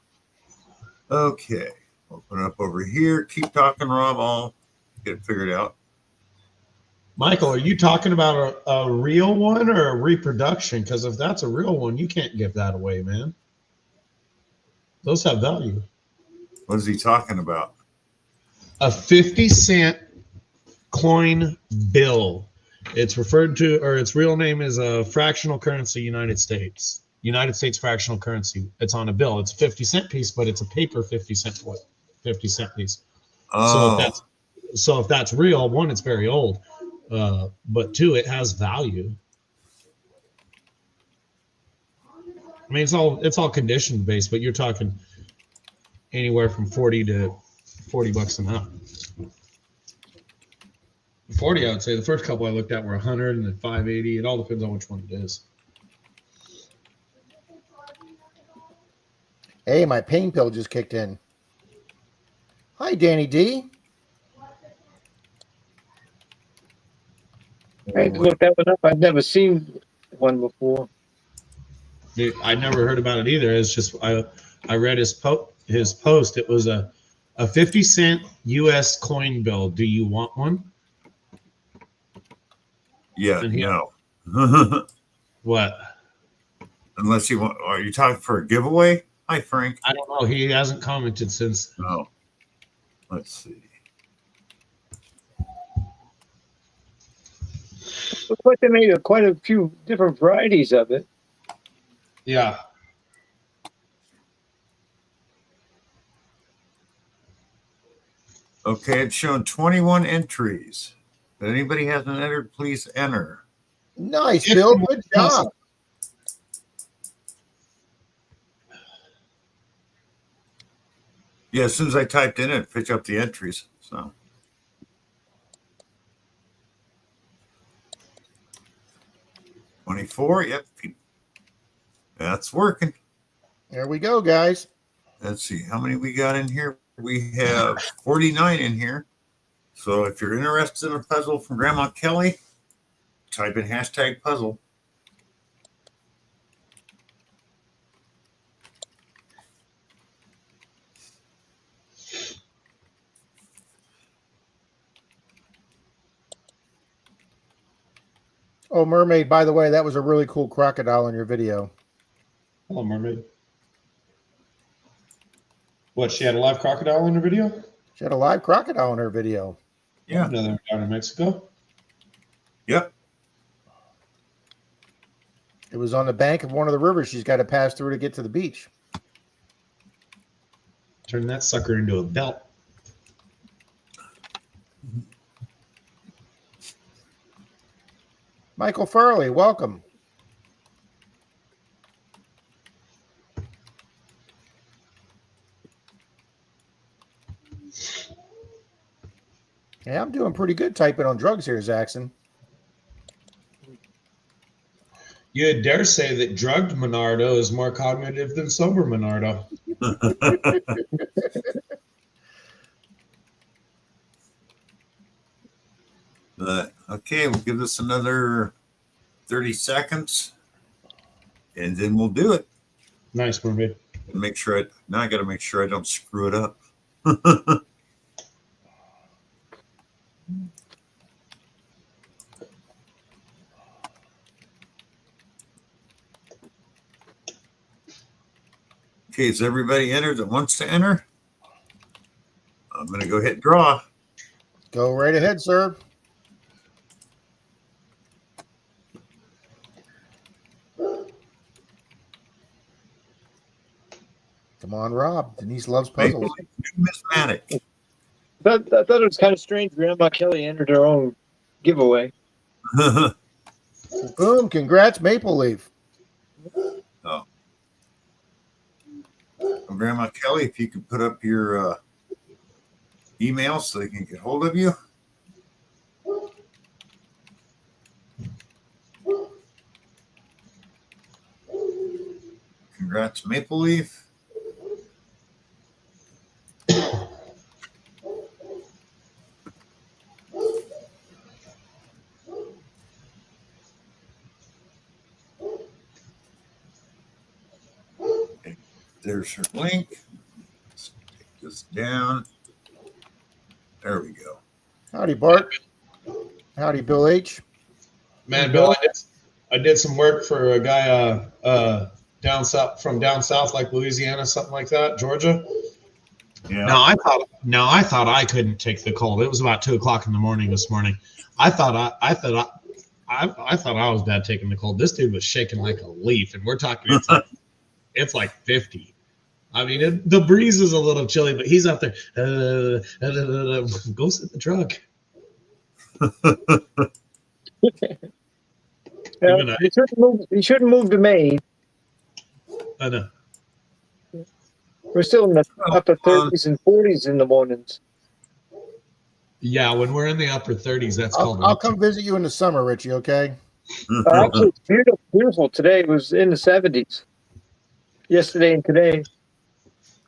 Okay. Open it up over here. Keep talking, Rob. I'll get it figured out. Michael, are you talking about a real one or a reproduction? Because if that's a real one, you can't give that away, man. Those have value. What is he talking about? A 50-cent coin bill. It's referred to, or its real name is a fractional currency, United States fractional currency. It's on a bill. It's a 50-cent piece, but it's a paper 50-cent piece. Oh, So if that's real, one, it's very old, but two, it has value. I mean, it's all condition based, but you're talking anywhere from $40 to $40 an up. 40, I would say. The first couple I looked at were 100 and then 580. It all depends on which one it is. Hey, my pain pill just kicked in. Hi, Danny D. I had to look that one up. I've never seen one before. Dude, I never heard about it either. It's just I read his post. It was a 50-cent U.S. coin bill. Do you want one? yeah, And he- no. What? Unless you want, are you talking for a giveaway? Hi, Frank. I don't know. He hasn't commented since. No. Let's see. Looks like they made quite a few different varieties of it. Yeah. Okay, it's shown 21 entries. If anybody hasn't entered, please enter. Nice, Bill. Good job. Yeah, as soon as I typed in it, pitch up the entries. So 24. Yep. That's working. There we go, guys. Let's see how many we got in here. We have 49 in here. So if you're interested in a puzzle from Grandma Kelly, type in hashtag puzzle. Oh, Mermaid, by the way, that was a really cool crocodile in your video. Hello, mermaid. What? She had a live crocodile in her video? She had a live crocodile in her video. Yeah. Another down in Mexico. Yep. It was on the bank of one of the rivers she's got to pass through to get to the beach. Turn that sucker into a belt. Michael Furley, welcome. Yeah, I'm doing pretty good typing on drugs here, Zaxxon. You dare say that drugged Monardo is more cognitive than sober Monardo. But okay, we'll give this another 30 seconds and then we'll do it. Nice, mermaid. Make sure now I got to make sure I don't screw it up. Okay, is everybody entered that wants to enter? I'm going to go hit draw. Go right ahead, sir. Come on, Rob. Denise loves puzzles. Numismatic. I thought it was kind of strange. Grandma Kelly entered her own giveaway. Boom. Congrats, Maple Leaf. Oh. Well, Grandma Kelly, if you could put up your email so they can get hold of you. Congrats, Maple Leaf. There's her link. Let's take this down. There we go. Howdy, Bart. Howdy, Bill H. Man, Bill, I did some work for a guy down south, like Louisiana, something like that, Georgia. Yeah. Now I thought I couldn't take the cold. It was about 2:00 in the morning this morning. I thought I was bad taking the cold. This dude was shaking like a leaf, and we're talking it's like 50. I mean, the breeze is a little chilly, but he's out there. Go sit in the truck. He shouldn't move to Maine. I know. We're still in the upper 30s and 40s in the mornings. Yeah, when we're in the upper 30s, that's I'll called. come visit you in the summer, Richie, okay? Actually, it's beautiful, beautiful. Today it was in the 70s. Yesterday and today.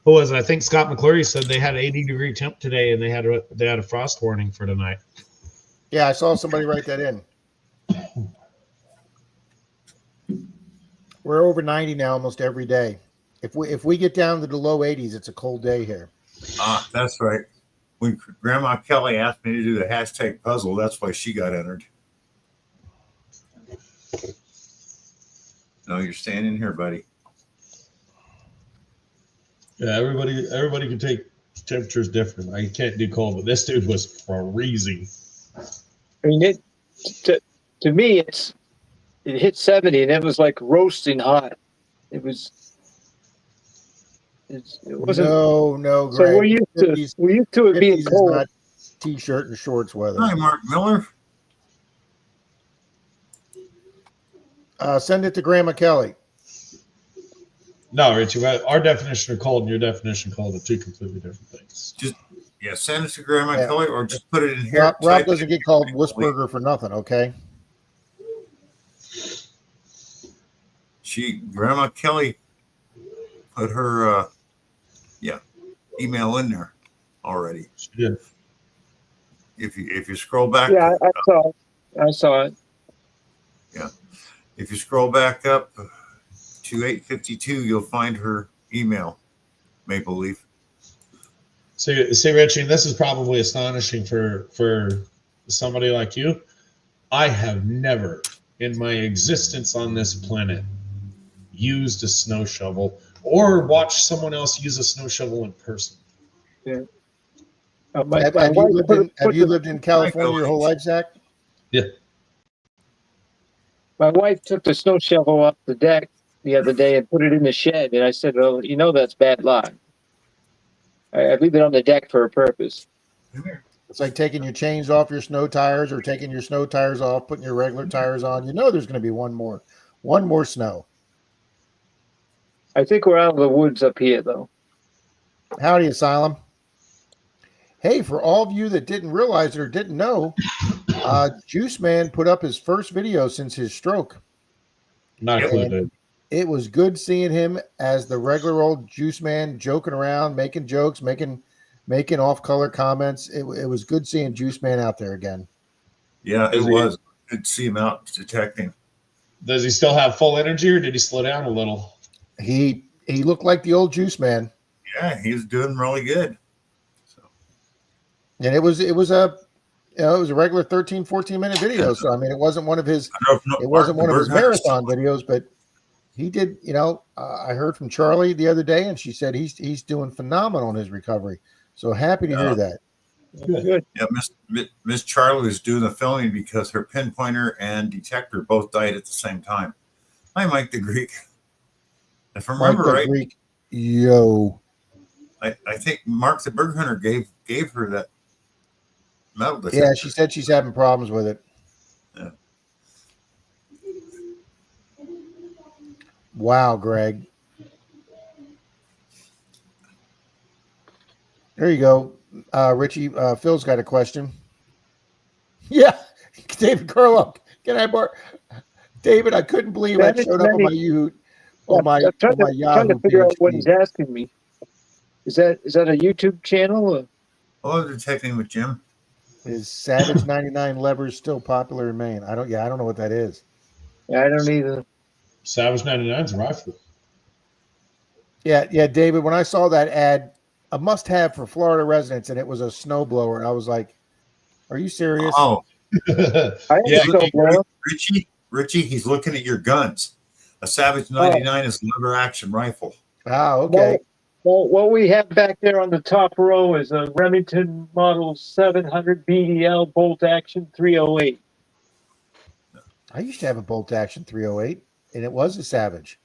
Who was it? I think Scott McClory said they had 80-degree temp today, and they had a frost warning for tonight. Yeah, I saw somebody write that in. We're over 90 now almost every day. If we get down to the low 80s, it's a cold day here. That's right. When Grandma Kelly asked me to do the hashtag puzzle, that's why she got entered. No, you're staying in here, buddy. Yeah, everybody can take temperatures different. I can't do cold, but this dude was freezing. I mean, to me, it hit 70 and it was like roasting hot. It wasn't. No, So Greg. we're used to it being 50s is cold. not t-shirt and shorts weather. Hi, Mark Miller. Send it to Grandma Kelly. No, Richie, our definition of cold and your definition of cold are two completely different things. Yeah, send it to Grandma Yeah. Kelly or just put it in here. Rob doesn't get called Whisperger for nothing, okay? Grandma Kelly put her email in there already. She did. If you scroll back, Yeah, I saw it. if you scroll back up to 852, you'll find her email, Maple Leaf. See, Richie, this is probably astonishing for somebody like you. I have never in my existence on this planet used a snow shovel or watched someone else use a snow shovel in person. Yeah. Have you lived in California your whole life, Zach? Yeah. My wife took the snow shovel off the deck the other day and put it in the shed, and I said, "Well, you know that's bad luck. I leave it on the deck for a purpose." It's like taking your chains off your snow tires or taking your snow tires off, putting your regular tires on. You know there's going to be one more snow. I think we're out of the woods up here, though. Howdy, Asylum. Hey, for all of you that didn't realize it or didn't know, Juice Man put up his first video since his stroke. Not a clue, dude. It was good seeing him as the regular old Juice Man, joking around, making jokes, making off-color comments. It was good seeing Juice Man out there again. Yeah, it was good to see him out detecting. Does he still have full energy, or did he slow down a little? He looked like the old Juice Man. Yeah, he was doing really good. So, and it was a regular 13, 14-minute video. So I mean, it wasn't one of his marathon videos, but he did. I heard from Charlie the other day, and she said he's doing phenomenal in his recovery. So happy to hear that. Good. Yeah, Miss Charlie was doing the filming because her pinpointer and detector both died at the same time. Hi, Mike the Greek. If I remember right, Greek, yo, I think Mark the Bird Hunter gave her that metal detector. Yeah, she said she's having problems with it. Yeah. Wow, Greg. There you go. Richie, Phil's got a question. Yeah, David Curlow. Can I borrow? David, I couldn't believe I showed up on my Yahoo. I'm trying to figure out what he's asking me. Is that a YouTube channel? Or? Oh, detecting with Jim. Is Savage 99 levers still popular in Maine? I don't know what that is. I don't either. Savage 99's a rifle. Yeah, David, when I saw that ad, a must-have for Florida residents, and it was a snowblower, I was like, are you serious? Oh. Yeah, Richie, he's looking at your guns. A Savage 99 is a lever action rifle. Oh, okay. Well, what we have back there on the top row is a Remington Model 700 BDL bolt action 308. I used to have a bolt action 308, and it was a Savage.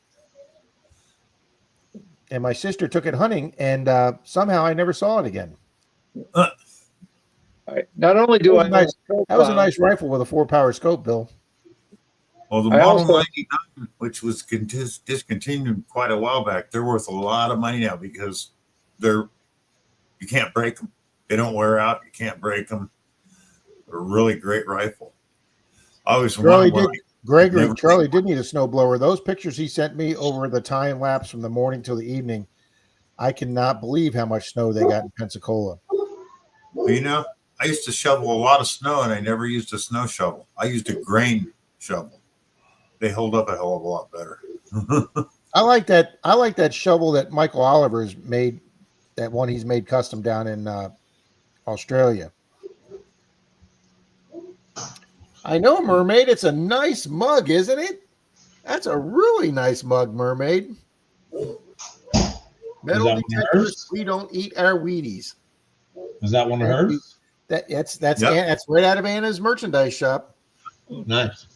And my sister took it hunting, and somehow I never saw it again. Not only do I that was a nice rifle with a 4-power scope, Bill. Well, the Model 99, which was discontinued quite a while back, they're worth a lot of money now because you can't break them. They don't wear out. You can't break them. They're a really great rifle. I always Charlie did need a snowblower. Those pictures he sent me over the time lapse from the morning till the evening, I cannot believe how much snow they got in Pensacola. Well, I used to shovel a lot of snow, and I never used a snow shovel. I used a grain shovel. They hold up a hell of a lot better. I like that shovel that Michael Oliver's made, that one he's made custom down in Australia. I know, Mermaid. It's a nice mug, isn't it? That's a really nice mug, Mermaid. Metal detectors, we don't eat our Wheaties. Is that one of hers? That's right out of Anna's merchandise shop. Nice.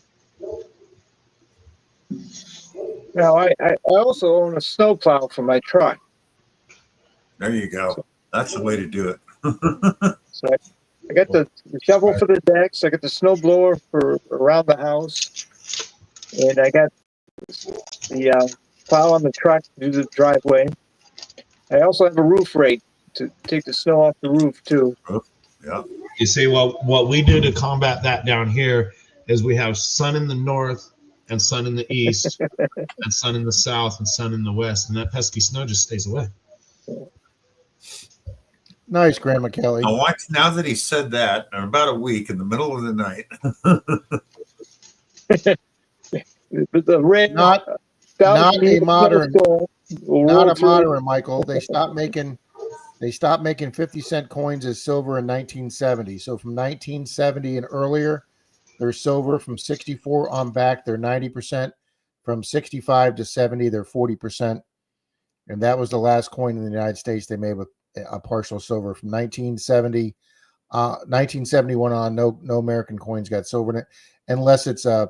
Now, I also own a snowplow for my truck. There you go. That's the way to do it. So I got the shovel for the decks. I got the snow blower for around the house. And I got the plow on the truck to do the driveway. I also have a roof rake to take the snow off the roof, too. Yeah. You see, what we do to combat that down here is we have sun in the north and sun in the east and sun in the south and sun in the west, and that pesky snow just stays away. Nice, Grandma Kelly. Now that he said that, in about a week in the middle of the night. The red, not a modern, Michael. They stopped making 50-cent coins as silver in 1970. So from 1970 and earlier, they're silver. From 64 on back, they're 90%. From 65 to 70, they're 40%. And that was the last coin in the United States they made with a partial silver. From 1971 on, no American coins got silver in it, unless it's a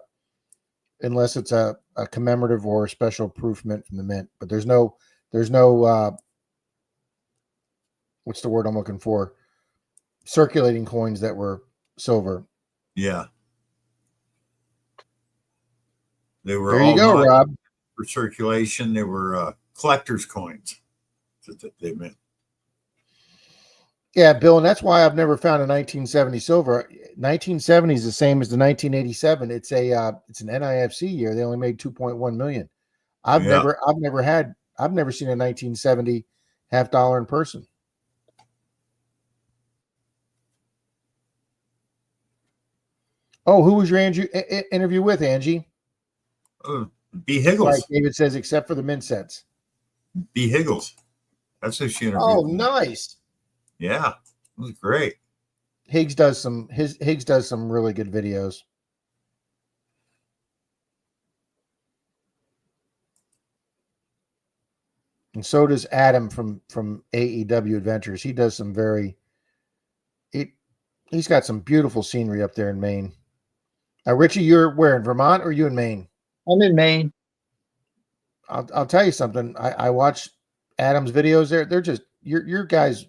commemorative or a special proof mint from the mint. But there's no what's the word I'm looking for? Circulating coins that were silver. Yeah. They were There all you go, not Rob. for circulation. They were collector's coins. That's what they meant. Yeah, Bill, and that's why I've never found a 1970 silver. 1970 is the same as the 1987. It's an NIFC year. They only made 2.1 million. I've Yeah. never seen a 1970 half dollar in person. Oh, who was your interview with, Angie? B. Higgles. Right, David says, except for the mint sets. B. Higgles. That's who she interviewed. Oh, nice. Yeah, it was great. Higgs does some really good videos. And so does Adam from AEW Adventures. He does some he's got some beautiful scenery up there in Maine. Richie, you're where, in Vermont, or are you in Maine? I'm in Maine. I'll tell you something. I watch Adam's videos there. They're just your guys.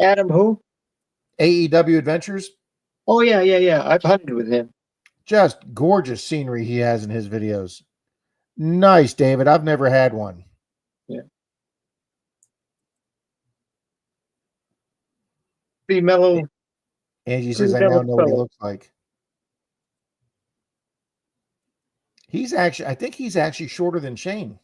Adam who? AEW Adventures. Oh yeah. I've hunted with him. Just gorgeous scenery he has in his videos. Nice, David. I've never had one. Yeah. Pretty mellow. Angie says, I now know what he looks like. I think he's actually shorter than Shane.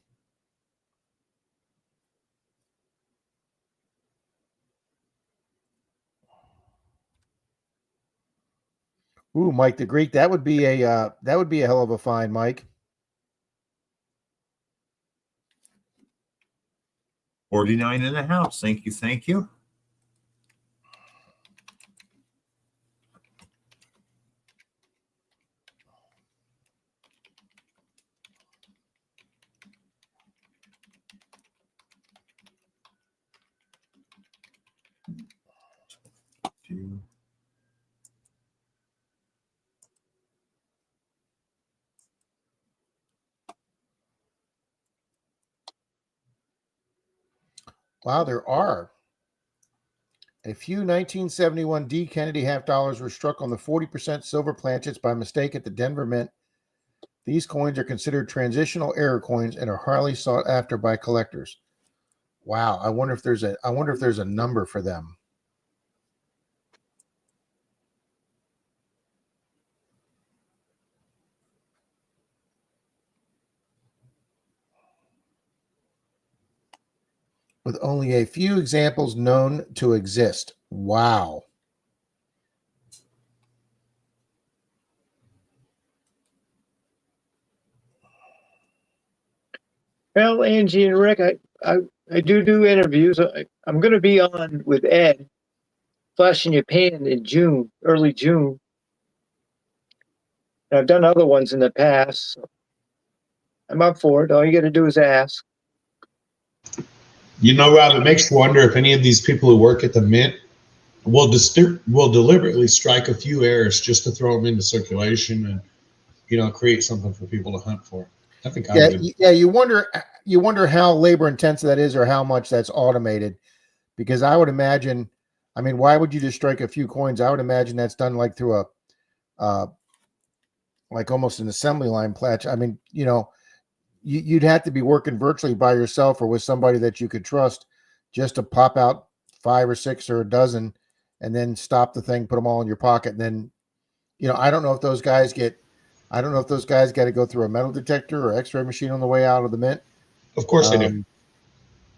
Ooh, Mike the Greek. That would be a hell of a find, Mike. 49 in the house. Thank you. Wow, there are. A few 1971 D. Kennedy half dollars were struck on the 40% silver planchets by mistake at the Denver Mint. These coins are considered transitional error coins and are highly sought after by collectors. Wow, I wonder if there's a number for them. With only a few examples known to exist. Wow. Well, Angie and Rick, I do interviews. I'm going to be on with Ed, Flash in Japan in June, early June. And I've done other ones in the past. So I'm up for it. All you got to do is ask. You know, Rob, it makes you wonder if any of these people who work at the Mint will deliberately strike a few errors just to throw them into circulation and, create something for people to hunt for. I think I would. Yeah. You wonder how labor intensive that is, or how much that's automated. Because I would imagine, why would you just strike a few coins? I would imagine that's done like through like almost an assembly line pledge. You'd have to be working virtually by yourself or with somebody that you could trust just to pop out 5 or 6 or a dozen and then stop the thing, put them all in your pocket. And then, I don't know if those guys got to go through a metal detector or x-ray machine on the way out of the Mint. Of course they do.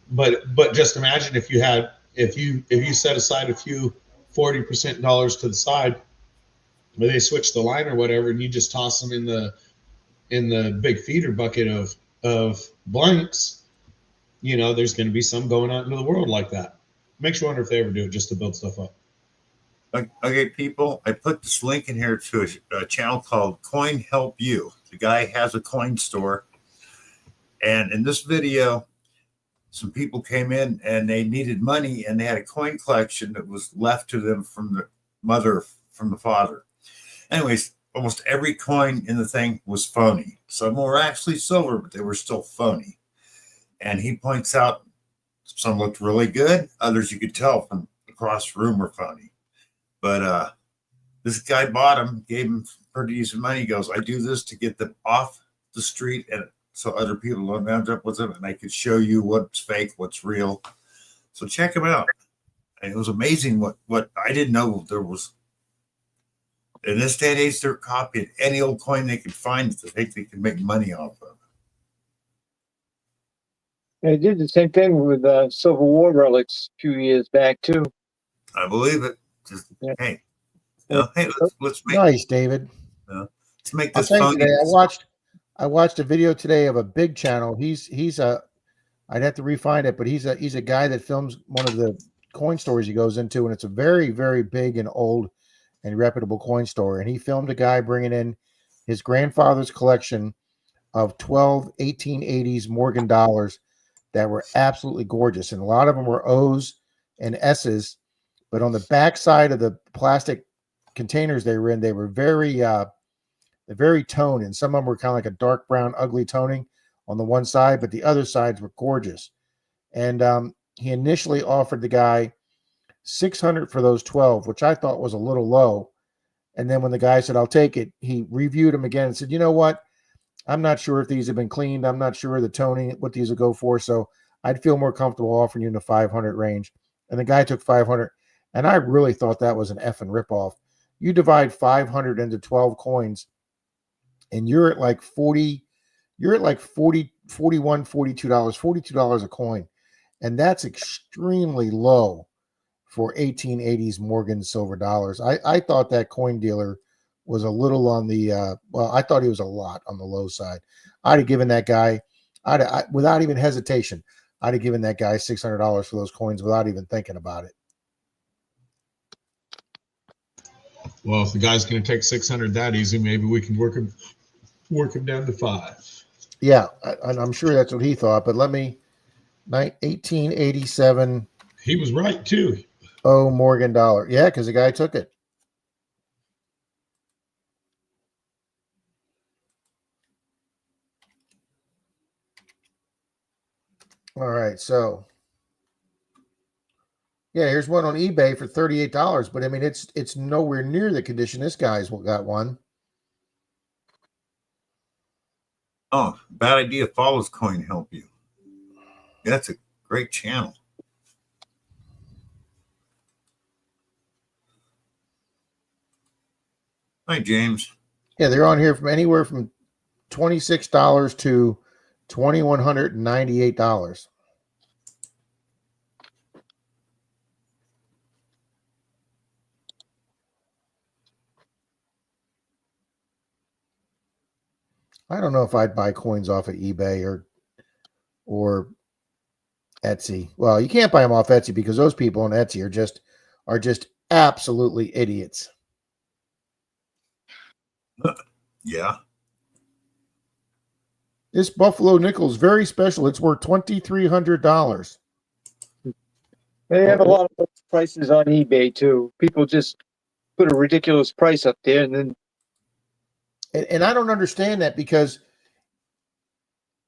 But just imagine if you set aside a few 40% dollars to the side, where they switch the line or whatever, and you just toss them in the big feeder bucket of blanks, there's going to be some going out into the world like that. Makes you wonder if they ever do it just to build stuff up. Okay, people, I put this link in here to a channel called Coin Help You. The guy has a coin store. And in this video, some people came in and they needed money and they had a coin collection that was left to them from the mother, from the father. Anyways, almost every coin in the thing was phony. Some were actually silver, but they were still phony. And he points out some looked really good. Others you could tell from across the room were phony. But this guy bought him, gave him pretty decent money. He goes, I do this to get them off the street and so other people don't end up with them. And I could show you what's fake, what's real. So check him out. And it was amazing what I didn't know there was. In this day and age, they're copying any old coin they could find to think they can make money off of. They did the same thing with Civil War relics a few years back too. I believe it. Just Yeah. hey, let's make Nice, David. let's make I'll this tell you phony. today, I watched a video today of a big channel. He's a I'd have to refine it, but he's a guy that films one of the coin stores he goes into, and it's a very, very big and old and reputable coin store. And he filmed a guy bringing in his grandfather's collection of 12 1880s Morgan dollars that were absolutely gorgeous. And a lot of them were O's and S's, but on the back side of the plastic containers they were in, they were very toned, and some of them were kind of like a dark brown, ugly toning on the one side, but the other sides were gorgeous. And he initially offered the guy $600 for those 12, which I thought was a little low. And then when the guy said, I'll take it, he reviewed them again and said, you know what? I'm not sure if these have been cleaned. I'm not sure the toning, what these will go for. So I'd feel more comfortable offering you in the 500 range. And the guy took 500. And I really thought that was an effing ripoff. You divide 500 into 12 coins, and you're at like 40, you're at like 40, 41, $42 a coin. And that's extremely low for 1880s Morgan silver dollars. I thought that coin dealer was a little on the, I thought he was a lot on the low side. I'd have given that guy, without even hesitation, I'd have given that guy $600 for those coins without even thinking about it. Well, if the guy's going to take 600 that easy, maybe we can work him down to 5. Yeah, and I'm sure that's what he thought. But 1887. He was right too. Oh, Morgan dollar. Yeah, because the guy took it. All right, so yeah, here's one on eBay for $38. But I mean, it's nowhere near the condition this guy's got one. Oh, bad idea. Follows Coin Help You. Yeah, that's a great channel. Hi, James. Yeah, they're on here from anywhere from $26 to $2,198. I don't know if I'd buy coins off of eBay or Etsy. Well, you can't buy them off Etsy because those people on Etsy are just absolutely idiots. Yeah. This Buffalo nickel is very special. It's worth $2,300. They have a lot of prices on eBay too. People just put a ridiculous price up there, and then And I don't understand that, because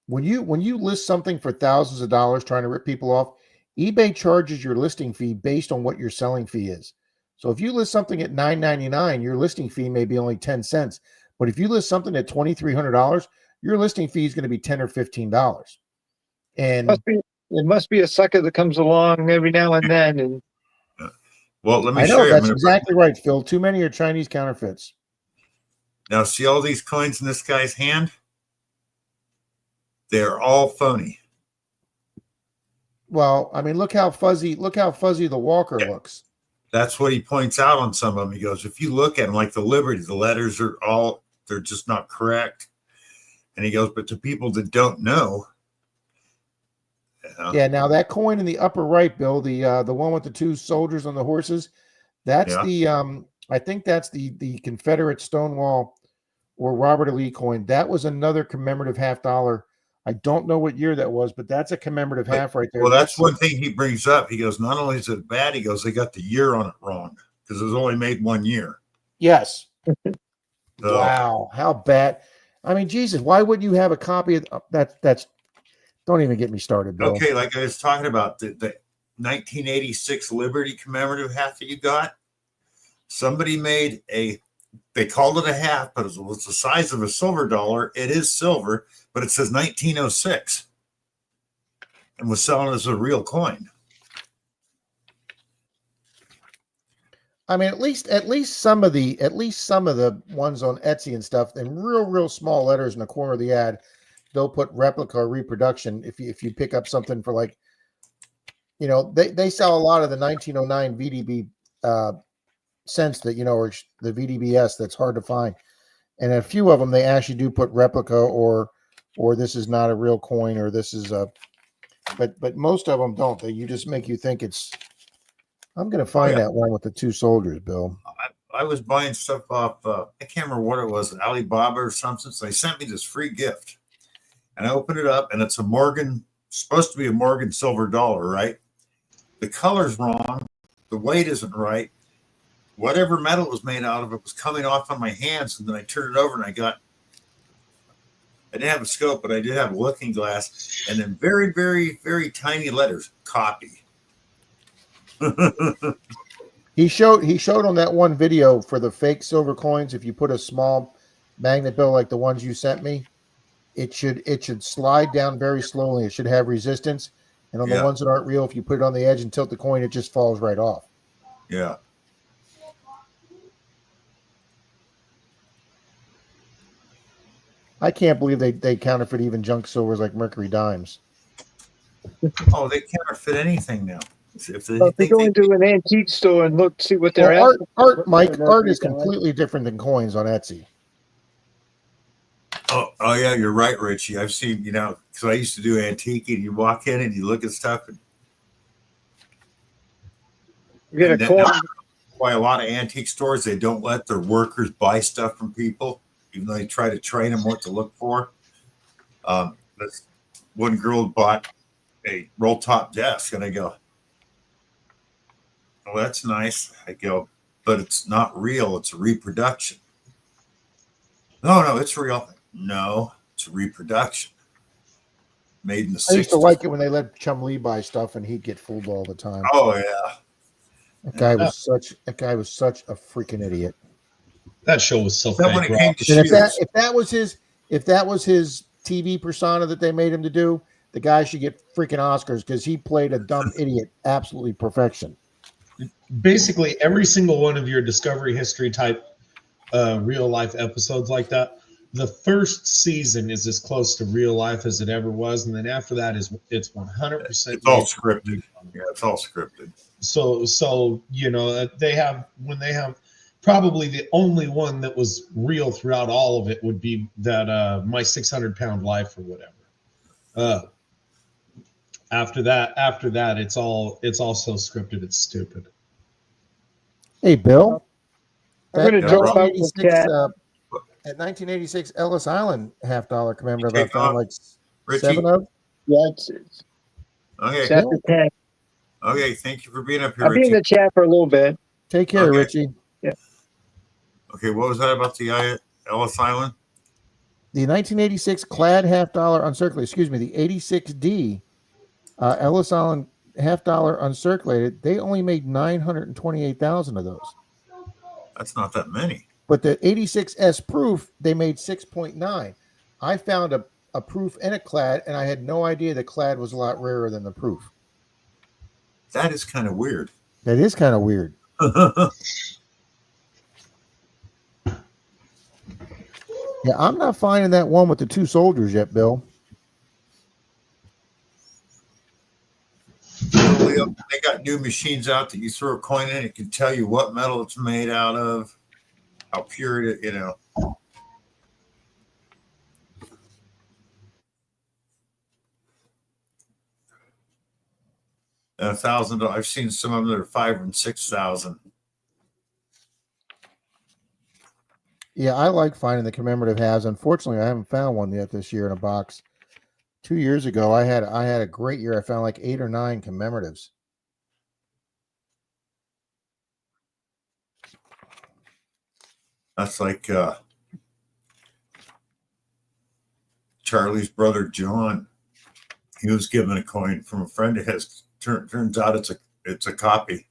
when you list something for thousands of dollars trying to rip people off, eBay charges your listing fee based on what your selling fee is. So if you list something at $9.99, your listing fee may be only 10 cents. But if you list something at $2,300, your listing fee is going to be $10 or $15. And it must be a sucker that comes along every now and then. And Well, let me I show know you. that's exactly right, Phil. Too many are Chinese counterfeits. Now, see all these coins in this guy's hand? They're all phony. Well, I mean, look how fuzzy the Walker looks. That's what he points out on some of them. He goes, if you look at them, like the Liberty, the letters they're just not correct. And he goes, but to people that don't know. Yeah, now that coin in the upper right, Bill, the one with the two soldiers on the horses, That's Yeah. the I think that's the Confederate Stonewall or Robert E. Lee coin. That was another commemorative $50. I don't know what year that was, but that's a commemorative half right there. Well, that's one thing he brings up. He goes, not only is it bad, he goes, they got the year on it wrong because it was only made 1 year. Yes. So, Wow, how bad. I mean, Jesus, why wouldn't you have a copy of that? That's don't even get me started, Bill. okay, like I was talking about the 1986 Liberty commemorative hat that you got. Somebody made they called it a hat, but it was the size of a silver dollar. It is silver, but it says 1906 and was selling as a real coin. I mean, at least some of the ones on Etsy and stuff in real small letters in the corner of the ad, they'll put replica or reproduction. If you pick up something for like, they sell a lot of the 1909 VDB cents that or the VDBS that's hard to find, and a few of them they actually do put replica or this is not a real coin or this is a, but most of them don't. You just make you think it's. I'm going to find that one with the two soldiers, Bill. I was buying stuff off, I can't remember what it was, Alibaba or something. So they sent me this free gift. And I opened it up, and it's a Morgan, supposed to be a Morgan silver dollar, right? The color's wrong. The weight isn't right. Whatever metal it was made out of, it was coming off on my hands. And then I turned it over, and I didn't have a scope, but I did have a looking glass. And then very, very, very tiny letters, copy. He showed on that one video for the fake silver coins. If you put a small magnet bill like the ones you sent me, it should slide down very slowly. It should have resistance. And on the ones that aren't real, if you put it on the edge and tilt the coin, it just falls right off. Yeah. I can't believe they counterfeit even junk silvers like Mercury dimes. Oh, they counterfeit anything now. If Well, if you go into an antique store and see what they're art, Mike, art is completely different than coins on Etsy. Oh yeah, you're right, Richie. I've seen, because I used to do antique, and you walk in and you look at stuff, and you get a coin. Why a lot of antique stores, they don't let their workers buy stuff from people, even though they try to train them what to look for. This one girl bought a roll top desk, and I go, "Oh, that's nice." I go, "But it's not real. It's a reproduction." No, it's real. No, it's a reproduction. Made in the 60s. I used to like it when they let Chum Lee buy stuff and he'd get fooled all the time. Oh yeah. That guy was such a freaking idiot. That show was so Then when fake. it came to And shoes, if that was his TV persona that they made him to do, the guy should get freaking Oscars because he played a dumb idiot absolutely perfection. Basically, every single one of your Discovery History type real life episodes like that, the first season is as close to real life as it ever was, and then after that it's 100%. it's all scripted. Yeah, it's all scripted. So they have probably the only one that was real throughout all of it would be that My 600-Pound Life or whatever. After that it's all so scripted it's stupid. Hey, Bill. I'm going to drop out the chat. At 1986 Ellis Island $50 commemorative, I found like Richie? 7 of. Yeah, it's Okay. chapter 10. Okay. Thank you for being up here, I'll be in Richie. the chat for a little bit. Take care, Okay. Richie. Okay, what was that about the Ellis Island? The 1986 clad $50 uncirculated, excuse me, the 86D Ellis Island $50 uncirculated, they only made 928,000 of those. That's not that many. But the 86S proof, they made 6.9. I found a proof and a clad, and I had no idea the clad was a lot rarer than the proof. That is kind of weird. That is kind of weird. Yeah, I'm not finding that one with the two soldiers yet, Bill. They got new machines out that you throw a coin in, it can tell you what metal it's made out of, how pure it is, $1,000. I've seen some of them that are 5,000 and 6,000. Yeah, I like finding the commemorative halves. Unfortunately, I haven't found one yet this year in a box. 2 years ago, I had a great year. I found like 8 or 9 commemoratives. That's like Charlie's brother John. He was given a coin from a friend of his. Turns out it's a copy.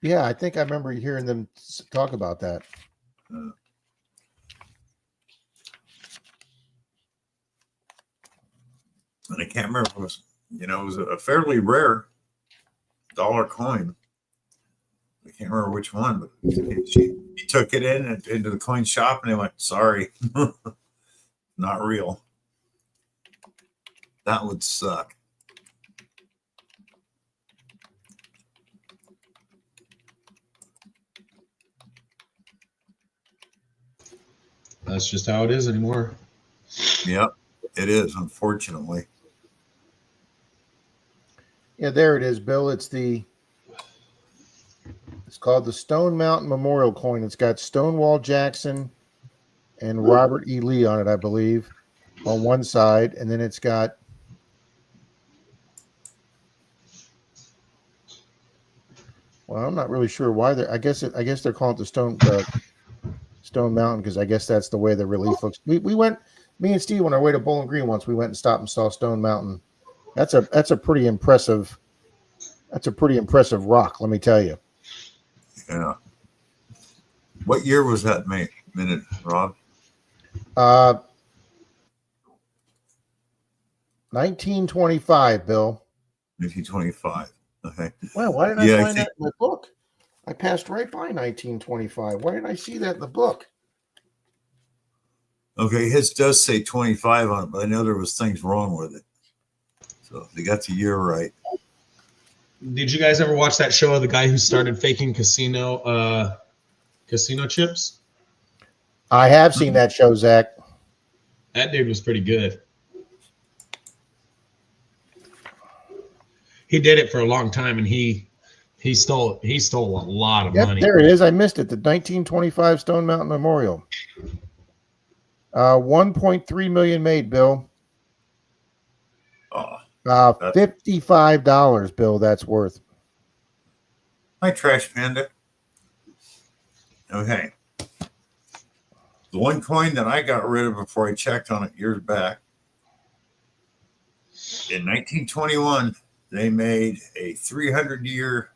Yeah, I think I remember hearing them talk about that. And I can't remember. It was a fairly rare dollar coin. I can't remember which one, but he took it into the coin shop, and they went, "Sorry, not real." That would suck. That's just how it is anymore. Yep, it is, unfortunately. Yeah, there it is, Bill. It's called the Stone Mountain Memorial Coin. It's got Stonewall Jackson and Robert E. Lee on it, I believe, on one side, and then it's got well, I'm not really sure why they're. I guess they're calling it the Stone Mountain because I guess that's the way the relief looks. We went, me and Steve, on our way to Bowling Green once. We went and stopped and saw Stone Mountain. That's a pretty impressive. That's a pretty impressive rock, let me tell you. Yeah. What year was that minute, Rob? 1925, Bill. 1925. Okay. Well, why didn't I Yeah, find that in the book? I passed right by 1925. Why didn't I see that in the book? Okay, his does say 25 on it, but I know there was things wrong with it. So they got the year right. Did you guys ever watch that show of the guy who started faking casino chips? I have seen that show, Zach. That dude was pretty good. He did it for a long time, and he stole a lot of money. There it is. I missed it. The 1925 Stone Mountain Memorial. 1.3 million made, Bill. Oh, $55, Bill. That's worth. hi, Trash Panda. Okay. The one coin that I got rid of before I checked on it years back, in 1921, they made a 300-year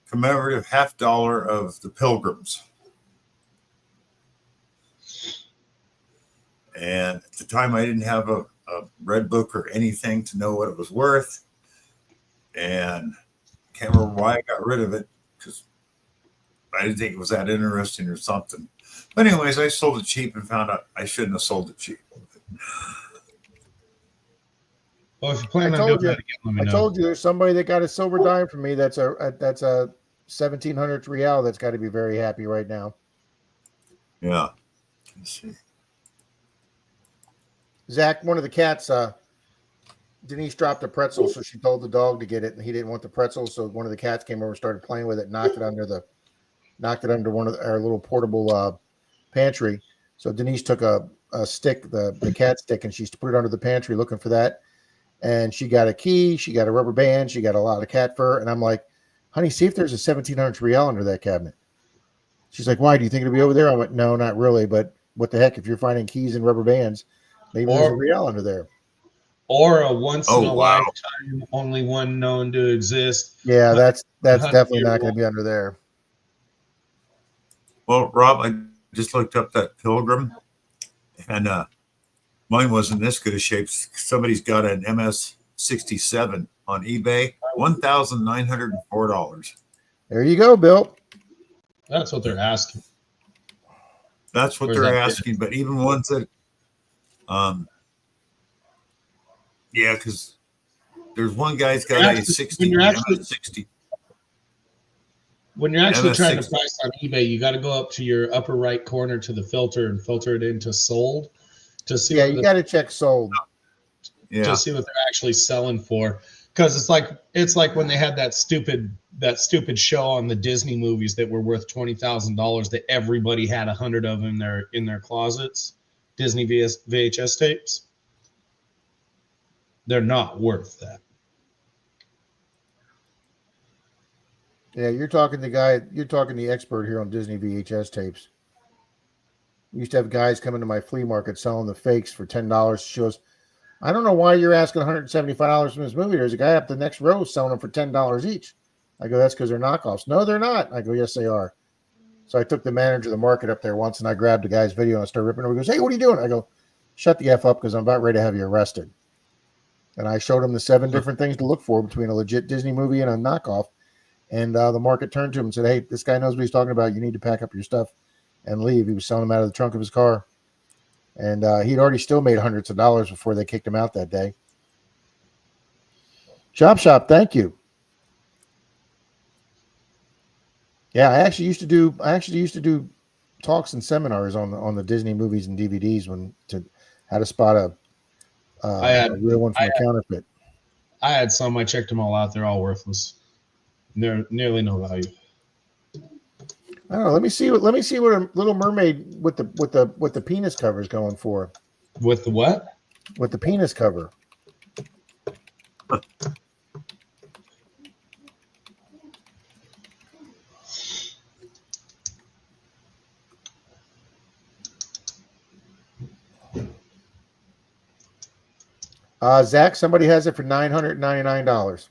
commemorative $50 of the Pilgrims. And at the time, I didn't have a red book or anything to know what it was worth. And can't remember why I got rid of it because I didn't think it was that interesting or something. But anyways, I sold it cheap and found out I shouldn't have sold it cheap. Well, if you plan I on told doing you. that again, let me I know. told you there's somebody that got a silver dime from me. That's a 1700 real. That's got to be very happy right now. Yeah. Let's see. Zach, one of the cats, Denise dropped a pretzel, so she told the dog to get it, and he didn't want the pretzel. So one of the cats came over and started playing with it, knocked it under one of our little portable pantry. So Denise took a stick, the cat stick, and she put it under the pantry looking for that. And she got a key, she got a rubber band, she got a lot of cat fur. And I'm like, honey, see if there's a 1700 real under that cabinet. She's like, why? Do you think it'll be over there? I went, no, not really. But what the heck? If you're finding keys and rubber bands, maybe there's a real under there. Or a once in a lifetime, only one known to exist. Yeah, that's definitely not going to be under there. Well, Rob, I just looked up that Pilgrim, and mine wasn't this good a shape. Somebody's got an MS-67 on eBay, $1,904. There you go, Bill. That's what they're asking. That's what Where's they're that asking. But even ones that, yeah, because there's one guy's got a 60 MS-60. When you're actually trying to MS-60. price on eBay, you got to go up to your upper right corner to the filter and filter it into sold to see. Yeah, you got to check sold. Yeah. To see what they're actually selling for. Because it's like when they had that stupid show on the Disney movies that were worth $20,000 that everybody had 100 of in their closets. Disney VHS tapes. They're not worth that. Yeah, you're talking the expert here on Disney VHS tapes. We used to have guys come into my flea market selling the fakes for $10. Shows, I don't know why you're asking $175 from this movie. There's a guy up the next row selling them for $10 each. I go, that's because they're knockoffs. No, they're not. I go, yes, they are. So I took the manager of the market up there once, and I grabbed the guy's video and I started ripping it. He goes, hey, what are you doing? I go, shut the F up because I'm about ready to have you arrested. And I showed him the 7 different things to look for between a legit Disney movie and a knockoff. And the market turned to him and said, hey, this guy knows what he's talking about. You need to pack up your stuff and leave. He was selling them out of the trunk of his car. And he'd already still made hundreds of dollars before they kicked him out that day. Chop Shop, thank you. Yeah, I actually used to do talks and seminars on the Disney movies and DVDs how to spot a real one from a counterfeit. I had some. I checked them all out. They're all worthless. They're nearly no value. I don't know. Let me see what a Little Mermaid with the penis cover is going for. With the what? With the penis cover. Zach, somebody has it for $999.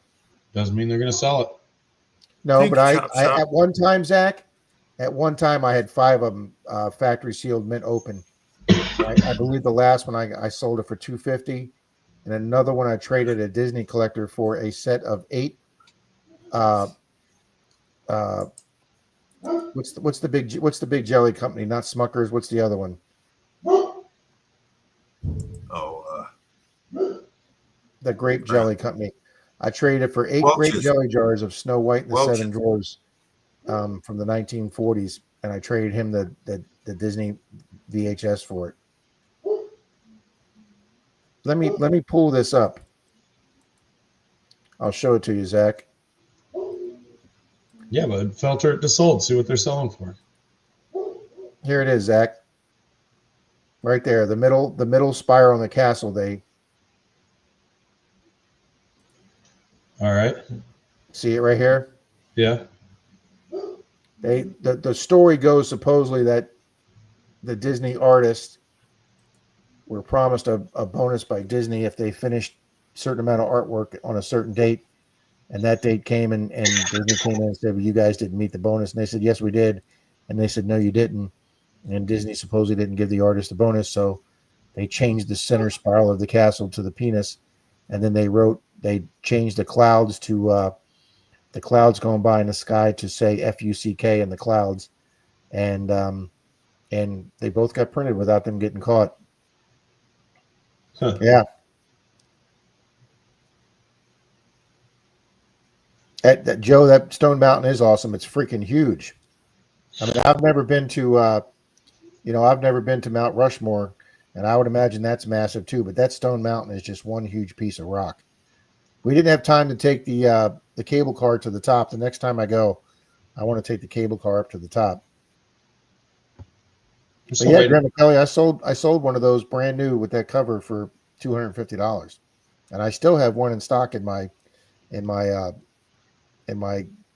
Doesn't mean they're going to sell it. No, Thank but you, I at one time, Zach, I had 5 of them factory sealed, mint open. I believe the last one I sold it for $250, and another one I traded a Disney collector for a set of 8. What's the big jelly company? Not Smuckers. What's the other one? The grape jelly company. I traded for 8 grape jelly jars of Snow White and the Seven Dwarfs from the 1940s, and I traded him the Disney VHS for it. Let me pull this up. I'll show it to you, Zach. Yeah, but filter it to sold. See what they're selling for. Here it is, Zach. Right there, the middle spiral in the castle. All right. See it right here? Yeah. The story goes supposedly that the Disney artists were promised a bonus by Disney if they finished a certain amount of artwork on a certain date, and that date came and Disney came in and said, well, you guys didn't meet the bonus, and they said, yes, we did, and they said, no, you didn't, and Disney supposedly didn't give the artist a bonus, so they changed the center spiral of the castle to the penis, and then they changed the clouds to the clouds going by in the sky to say F-U-C-K in the clouds. And they both got printed without them getting caught. Huh. Yeah. Joe, that Stone Mountain is awesome. It's freaking huge. I mean, I've never been to Mount Rushmore, and I would imagine that's massive too, but that Stone Mountain is just one huge piece of rock. We didn't have time to take the cable car to the top. The next time I go, I want to take the cable car up to the top. But yeah, Grandma Kelly, I sold one of those brand new with that cover for $250, and I still have one in stock in my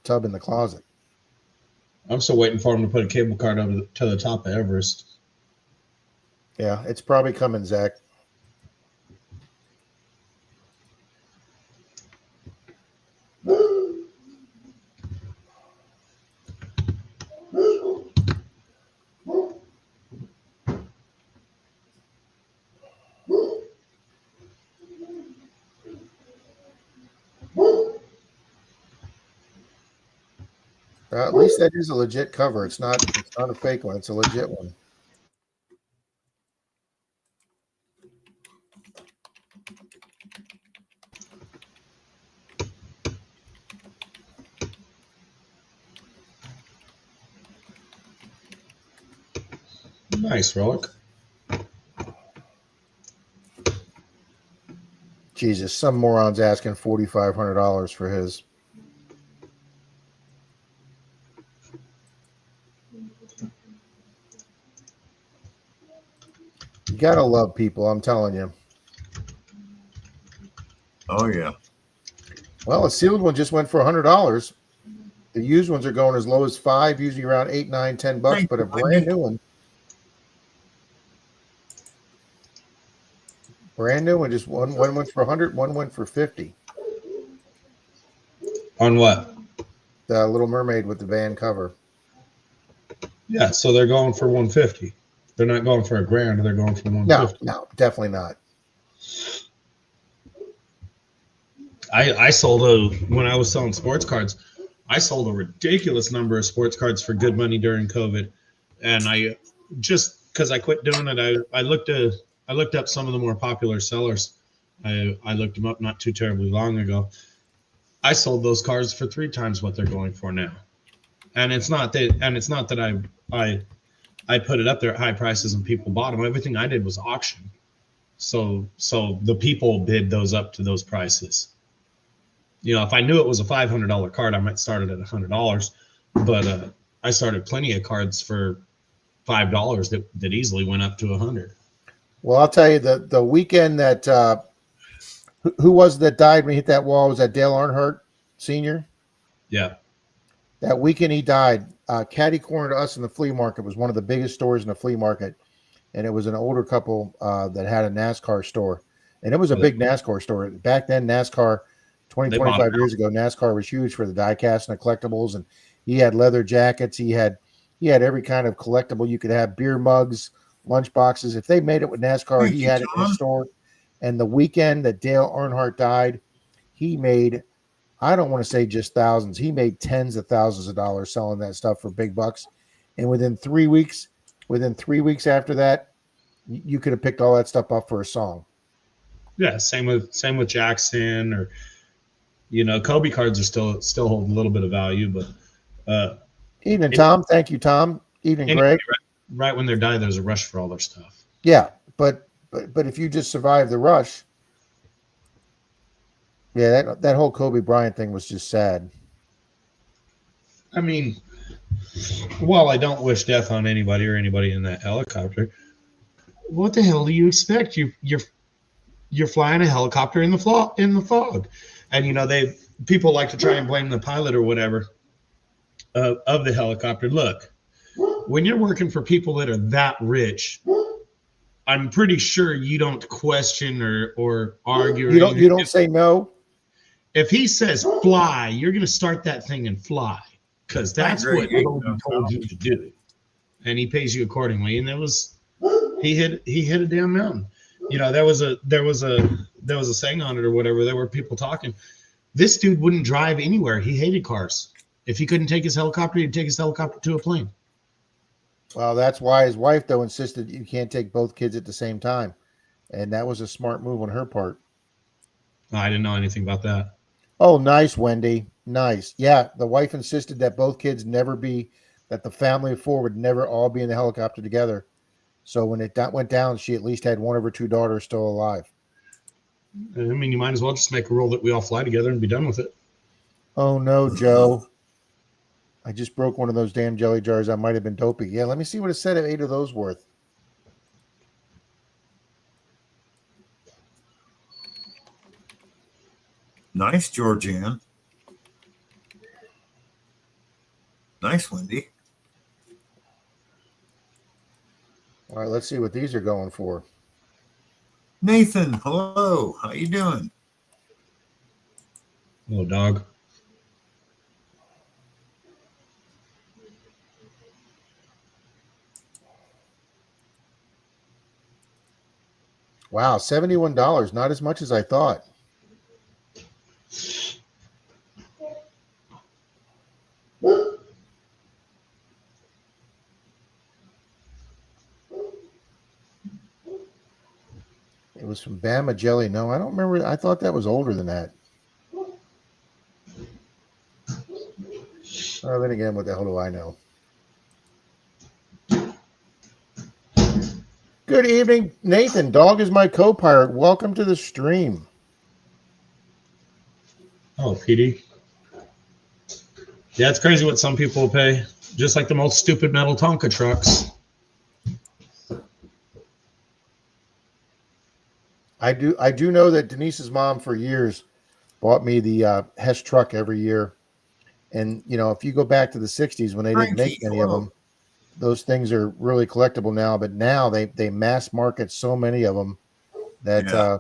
tub in the closet. I'm still waiting for him to put a cable car to the top of Everest. Yeah, it's probably coming, Zach. At least that is a legit cover. It's not a fake one. It's a legit one. Nice, Relic. Jesus, some moron's asking $4,500 for his. You gotta love people, I'm telling you. Oh yeah. Well, a sealed one just went for $100. The used ones are going as low as $5, usually around $8, $9, $10. Thank But a you, brand Wendy. new one, just one went for 100, one went for 50. On what? The Little Mermaid with the van cover. Yeah, so they're going for 150. They're not going for $1,000. They're going for 150. No, definitely not. I sold when I was selling sports cards, I sold a ridiculous number of sports cards for good money during COVID, and I just because I quit doing it, I looked up some of the more popular sellers. I looked them up not too terribly long ago. I sold those cards for 3 times what they're going for now, and it's not that I put it up there at high prices and people bought them. Everything I did was auction, so the people bid those up to those prices. You know, if I knew it was a $500 card, I might start it at $100. But I started plenty of cards for $5 that easily went up to $100. Well, I'll tell you the weekend that who was that died when he hit that wall? Was that Dale Earnhardt Sr.? Yeah. That weekend he died. Caddy corner to us in the flea market was one of the biggest stores in the flea market, and it was an older couple that had a NASCAR store, and it was a big NASCAR store back then. NASCAR. 25 years ago, NASCAR was huge for the die-cast and the collectibles, and he had leather jackets. He had every kind of collectible you could have, beer mugs, lunch boxes. If they made it with NASCAR, he had it in his store. And the weekend that Dale Earnhardt died, he made, I don't want to say just thousands, he made tens of thousands of dollars selling that stuff for big bucks. And within 3 weeks after that, you could have picked all that stuff up for a song. Yeah, same with Jackson, or you know, Kobe cards are still hold a little bit of value, but Evening, Tom. Thank you, Tom. Evening, Greg. Right when they die, there's a rush for all their stuff. Yeah, but if you just survive the rush, yeah, that whole Kobe Bryant thing was just sad. I mean, while I don't wish death on anybody or anybody in that helicopter, what the hell do you expect? You're flying a helicopter in the fog, and you know people like to try and blame the pilot or whatever of the helicopter. Look, when you're working for people that are that rich, I'm pretty sure you don't question or argue. You don't say no. If he says fly, you're going to start that thing and fly, because that's what Kobe told you to do, and he pays you accordingly. And he hit a damn mountain. You know, there was a saying on it or whatever. There were people talking. This dude wouldn't drive anywhere. He hated cars. If he couldn't take his helicopter, he'd take his helicopter to a plane. Well, that's why his wife, though, insisted you can't take both kids at the same time. And that was a smart move on her part. I didn't know anything about that. Oh, nice, Wendy. Nice. Yeah, the wife insisted that both kids that the family of 4 would never all be in the helicopter together. So when it went down, she at least had one of her 2 daughters still alive. I mean, you might as well just make a rule that we all fly together and be done with it. Oh, no, Joe. I just broke one of those damn jelly jars. I might have been dopey. Yeah, let me see what a set of 8 of those worth. Nice, Georgianne. Nice, Wendy. All right, let's see what these are going for. Nathan, hello. How you doing? Little dog. Wow, $71. Not as much as I thought. It was from Bama Jelly. No, I don't remember. I thought that was older than that. Oh, then again, what the hell do I know? Good evening, Nathan. Dog is my co-pirate. Welcome to the stream. Oh, PD. Yeah, it's crazy what some people will pay. Just like the most stupid metal Tonka trucks. I do know that Denise's mom for years bought me the Hess truck every year. And you know, if you go back to the 60s when they didn't make Frankie, many of hello. them, those things are really collectible now. But now they mass market so many of them that Yeah.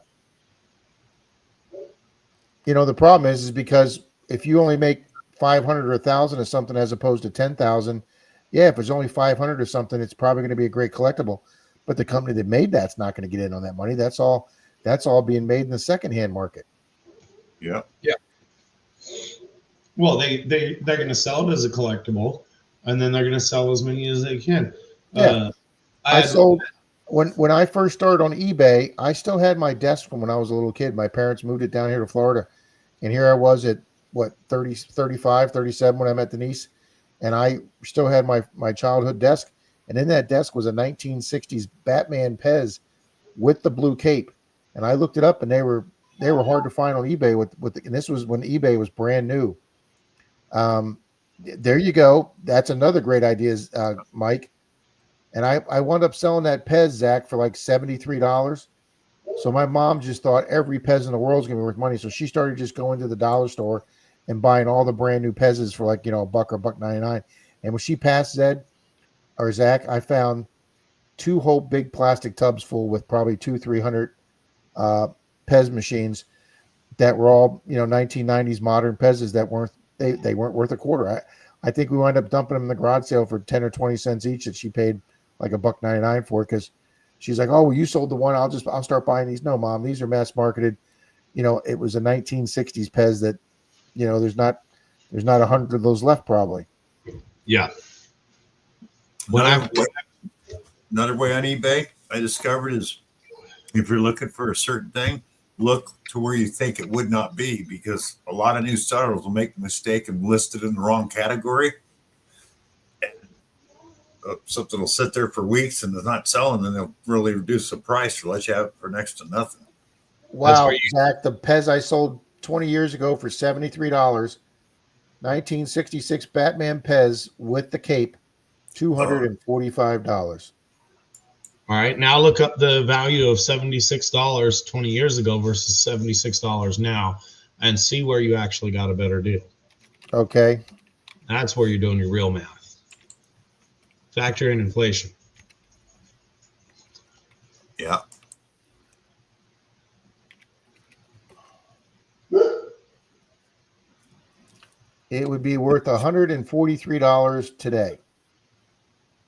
you know, the problem is because if you only make 500 or 1,000 of something as opposed to 10,000, yeah, if it's only 500 or something, it's probably going to be a great collectible. But the company that made that's not going to get in on that money. That's all being made in the secondhand market. Yeah. Well, they're going to sell it as a collectible, and then they're going to sell as many as they can. Yeah. I I had- sold when I first started on eBay, I still had my desk from when I was a little kid. My parents moved it down here to Florida. And here I was at what 30, 35, 37 when I met Denise. And I still had my childhood desk. And in that desk was a 1960s Batman Pez with the blue cape. And I looked it up and they were hard to find on eBay and this was when eBay was brand new. There you go. That's another great idea, Mike. And I wound up selling that Pez, Zach, for like $73. So my mom just thought every Pez in the world is going to be worth money. So she started just going to the dollar store and buying all the brand new Pez's for like, you know, $1 or $1.99. And when she passed Zach, I found 2 whole big plastic tubs full with probably 300 Pez machines that were all, you know, 1990s modern Pez's that weren't worth a quarter. I think we wound up dumping them in the garage sale for 10 or 20 cents each that she paid like $1.99 for it because she's like, oh, well, you sold the one. I'll start buying these. No, Mom, these are mass marketed. You know, it was a 1960s Pez that, you know, there's not 100 of those left probably. Yeah. Another way on eBay I discovered is if you're looking for a certain thing, look to where you think it would not be, because a lot of new sellers will make the mistake and list it in the wrong category. Something will sit there for weeks and it's not selling, and they'll really reduce the price or let you have it for next to nothing. Wow, Zach, the Pez I sold 20 years ago for $73, 1966 Batman Pez with the cape, $245. All right, now look up the value of $76 20 years ago versus $76 now and see where you actually got a better deal. Okay. That's where you're doing your real math. Factor in inflation. Yeah. It would be worth $143 today.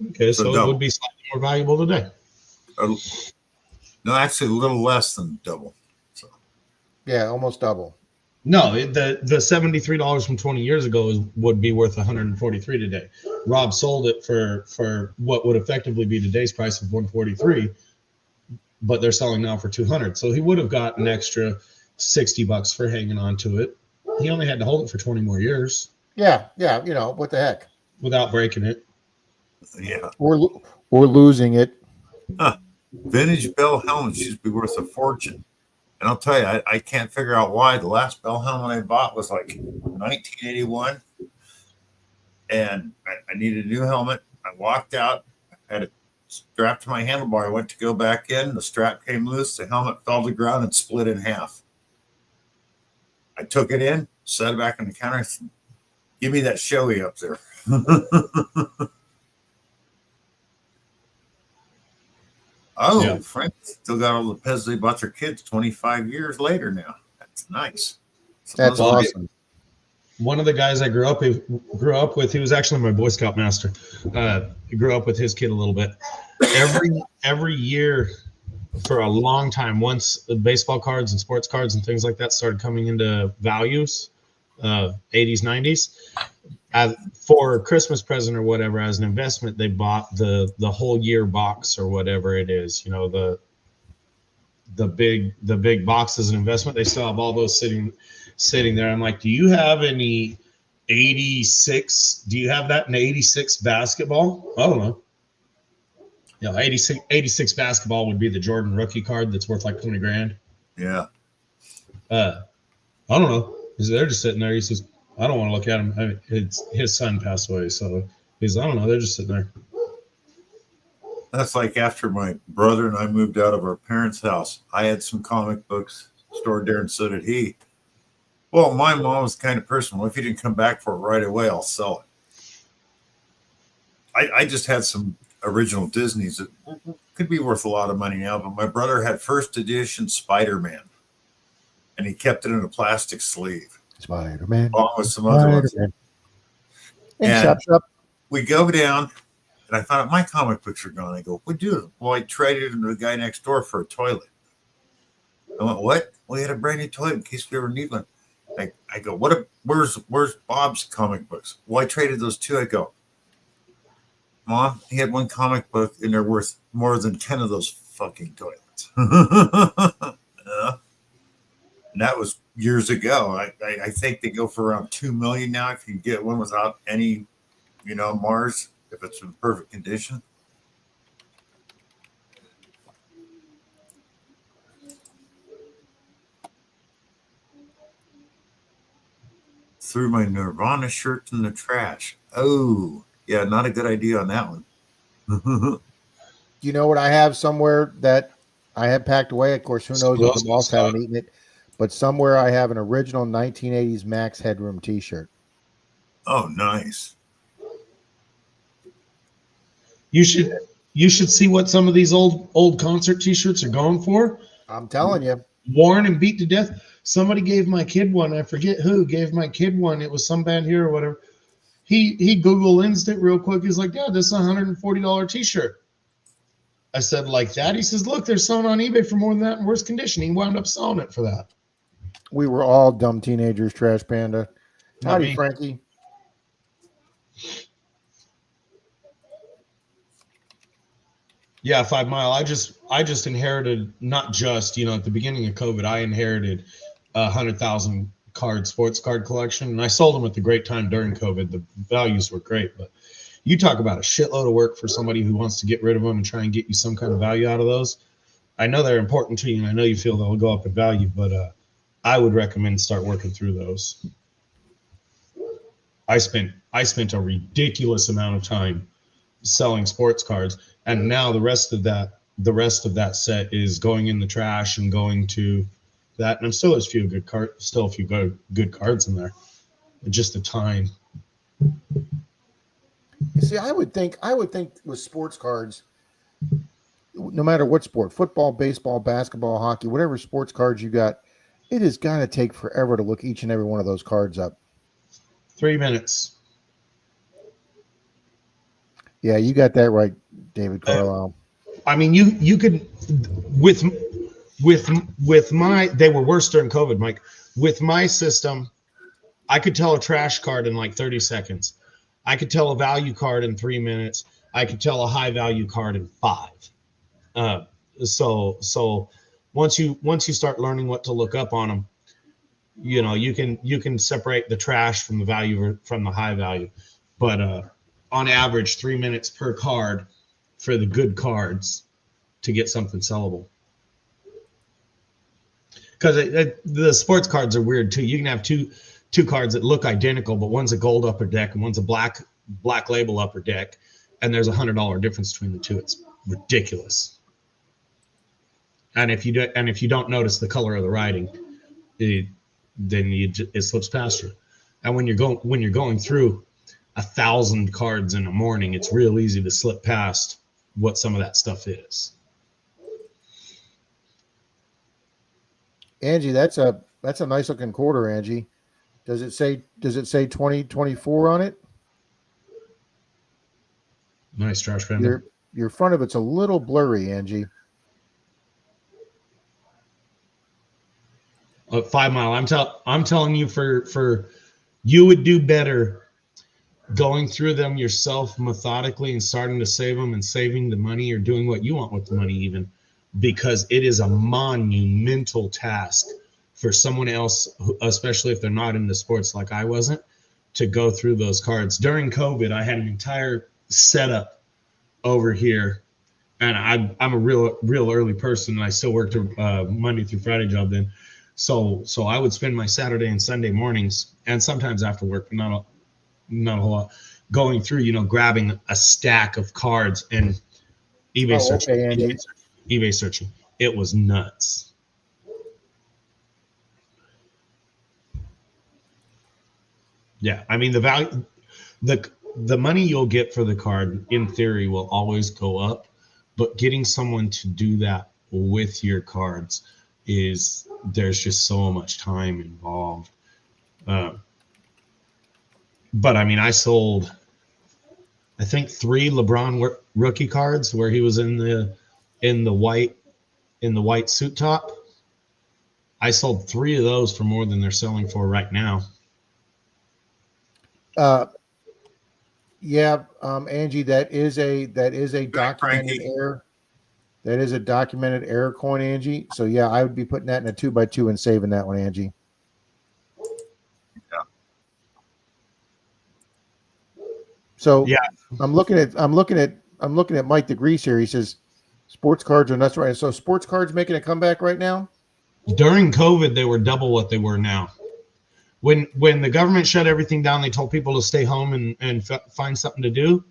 Okay, so it double. would be slightly more valuable today. No, actually a little less than double. So Yeah, almost double. No, the $73 from 20 years ago would be worth $143 today. Rob sold it for what would effectively be today's price of $143, but they're selling now for $200. So he would have got an extra $60 for hanging on to it. He only had to hold it for 20 more years. Yeah, you know, what the heck? Without breaking it. yeah. Or losing it. Vintage Bell helmets used to be worth a fortune. And I'll tell you, I can't figure out why. The last Bell helmet I bought was like 1981. And I needed a new helmet. I walked out, had it strapped to my handlebar. I went to go back in. The strap came loose. The helmet fell to the ground and split in half. I took it in, set it back on the counter. Said, give me that Shoei up there. Oh, Yeah. Frank still got all the Pez they bought their kids 25 years later now. That's nice. That's Those are- awesome. One of the guys I grew up with, he was actually my Boy Scout master. I grew up with his kid a little bit. Every year for a long time, once the baseball cards and sports cards and things like that started coming into values, 80s, 90s, for a Christmas present or whatever, as an investment, they bought the whole year box or whatever it is. You know, the big box as an investment. They still have all those sitting there. I'm like, do you have any 86? Do you have that in 86 basketball? I don't know. Yeah, 86 basketball would be the Jordan rookie card that's worth like 20 grand. Yeah. I don't know. They're just sitting there. He says, I don't want to look at them. His son passed away, so he's, I don't know. They're just sitting there. That's like after my brother and I moved out of our parents' house. I had some comic books stored there, and so did he. Well, my mom was the kind of person, well, if you didn't come back for it right away, I'll sell it. I just had some original Disneys that could be worth a lot of money now, but my brother had first edition Spider-Man, and he kept it in a plastic sleeve. Spider-Man. Along with some other ones. And And chop, chop. we go down, and I found out my comic books are gone. I go, what do? Well, I traded them to the guy next door for a toilet. I went, what? Well, he had a brand new toilet in case we ever need one. I go, where's Bob's comic books? Well, I traded those two. I go, Mom, he had one comic book and they're worth more than 10 of those fucking toilets. Yeah. And that was years ago. I think they go for around $2 million now if you can get one without any, Mars, if it's in perfect condition. Threw my Nirvana shirt in the trash. Oh, yeah, not a good idea on that one. You know what I have somewhere that I have packed away? Of course, who knows what the moths haven't eaten it. But somewhere I have an original 1980s Max Headroom T-shirt. Oh, nice. You should see what some of these old concert T-shirts are going for. I'm telling you. Worn and beat to death. Somebody gave my kid one. I forget who gave my kid one. It was some band here or whatever. He Google Lensed it real quick. He's like, yeah, this is a $140 T-shirt. I said, like that? He says, look, they're selling on eBay for more than that in worse condition. He wound up selling it for that. We were all dumb teenagers, Trash Panda. Howdy, me. Frankie. Yeah, 5 Mile. I just inherited, not just, at the beginning of COVID, I inherited 100,000 sports card collection, and I sold them at the great time during COVID. The values were great, but you talk about a shitload of work for somebody who wants to get rid of them and try and get you some kind of value out of those. I know they're important to you, and I know you feel they'll go up in value, but I would recommend start working through those. I spent a ridiculous amount of time selling sports cards, and now the rest of that set is going in the trash and going to that. And there's a few good cards in there. Just the time. You see, I would think with sports cards, no matter what sport, football, baseball, basketball, hockey, whatever sports cards you got, it has got to take forever to look each and every one of those cards up. 3 minutes. Yeah, you got that right, David Carlisle. I mean, you could with my, they were worse during COVID, Mike. With my system, I could tell a trash card in like 30 seconds. I could tell a value card in 3 minutes. I could tell a high value card in 5. So once you start learning what to look up on them, you can separate the trash from the value from the high value. But on average, 3 minutes per card for the good cards to get something sellable. Because the sports cards are weird too. You can have two cards that look identical, but one's a gold upper deck and one's a black label upper deck, and there's $100 difference between the two. It's ridiculous. And if you don't notice the color of the writing, it slips past you. And when you're going through 1,000 cards in a morning, it's real easy to slip past what some of that stuff is. Angie, that's a nice looking quarter, Angie. Does it say 2024 on it? Nice, Trash Panda. Your front of it's a little blurry, Angie. 5 Mile. I'm telling you, for you would do better going through them yourself methodically and starting to save them and saving the money, or doing what you want with the money even, because it is a monumental task for someone else, especially if they're not into sports like I wasn't, to go through those cards. During COVID, I had an entire setup over here, and I'm a real early person, and I still worked a Monday through Friday job then. So I would spend my Saturday and Sunday mornings, and sometimes after work, but not a whole lot, going through, grabbing a stack of cards and eBay searching. Okay, Andy. eBay searching. It was nuts. Yeah, I mean, the value, the money you'll get for the card in theory will always go up, but getting someone to do that with your cards there's just so much time involved. But I mean, I sold, I think 3 LeBron rookie cards where he was in the white suit top. I sold 3 of those for more than they're selling for right now. Yeah, Angie, that is a documented Frankie. error. That is a documented error coin, Angie. So yeah, I would be putting that in a 2x2 and saving that one, Angie. Yeah. So Yeah. I'm looking at Mike DeGrease here. He says sports cards are nuts, right? So sports cards making a comeback right now. During COVID, they were double what they were now. When the government shut everything down, they told people to stay home and find something to do.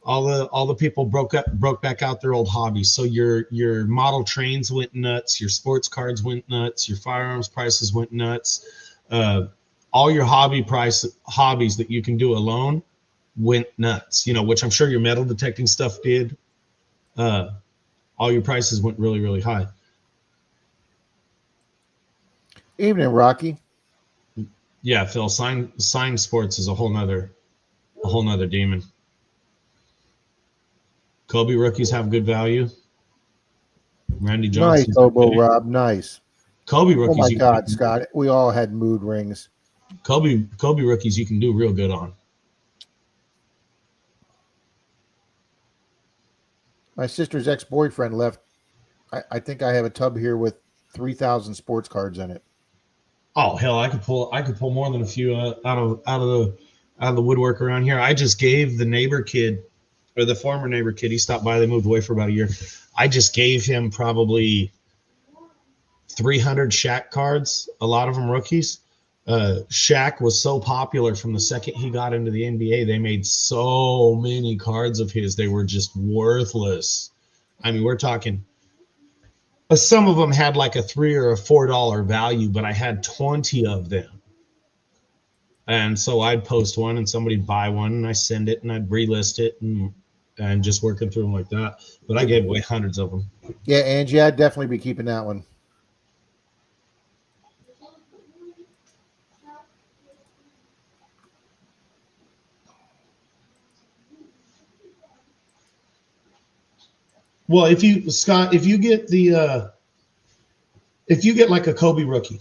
All the people broke back out their old hobbies. So your model trains went nuts, your sports cards went nuts, your firearms prices went nuts. All your hobbies that you can do alone went nuts. Which I'm sure your metal detecting stuff did. All your prices went really, really high. Evening, Rocky. Yeah, Phil, signed sports is a whole nother demon. Kobe rookies have good value. Randy Johnson. Nice, Obo Rob. Nice. Kobe rookies. Oh my God, Scott. We all had mood rings. Kobe rookies you can do real good on. My sister's ex-boyfriend left. I think I have a tub here with 3,000 sports cards in it. Oh hell, I could pull more than a few out of the woodwork around here. I just gave the neighbor kid, or the former neighbor kid, he stopped by. They moved away for about a year. I just gave him probably 300 Shaq cards, a lot of them rookies. Shaq was so popular from the second he got into the NBA. They made so many cards of his. They were just worthless. I mean, we're talking. Some of them had like a $3 or a $4 value, but I had 20 of them. And so I'd post one and somebody'd buy one and I send it and I'd relist it and just working through them like that. But I gave away hundreds of them. Yeah, Angie, I'd definitely be keeping that one. Well, if you get like a Kobe rookie,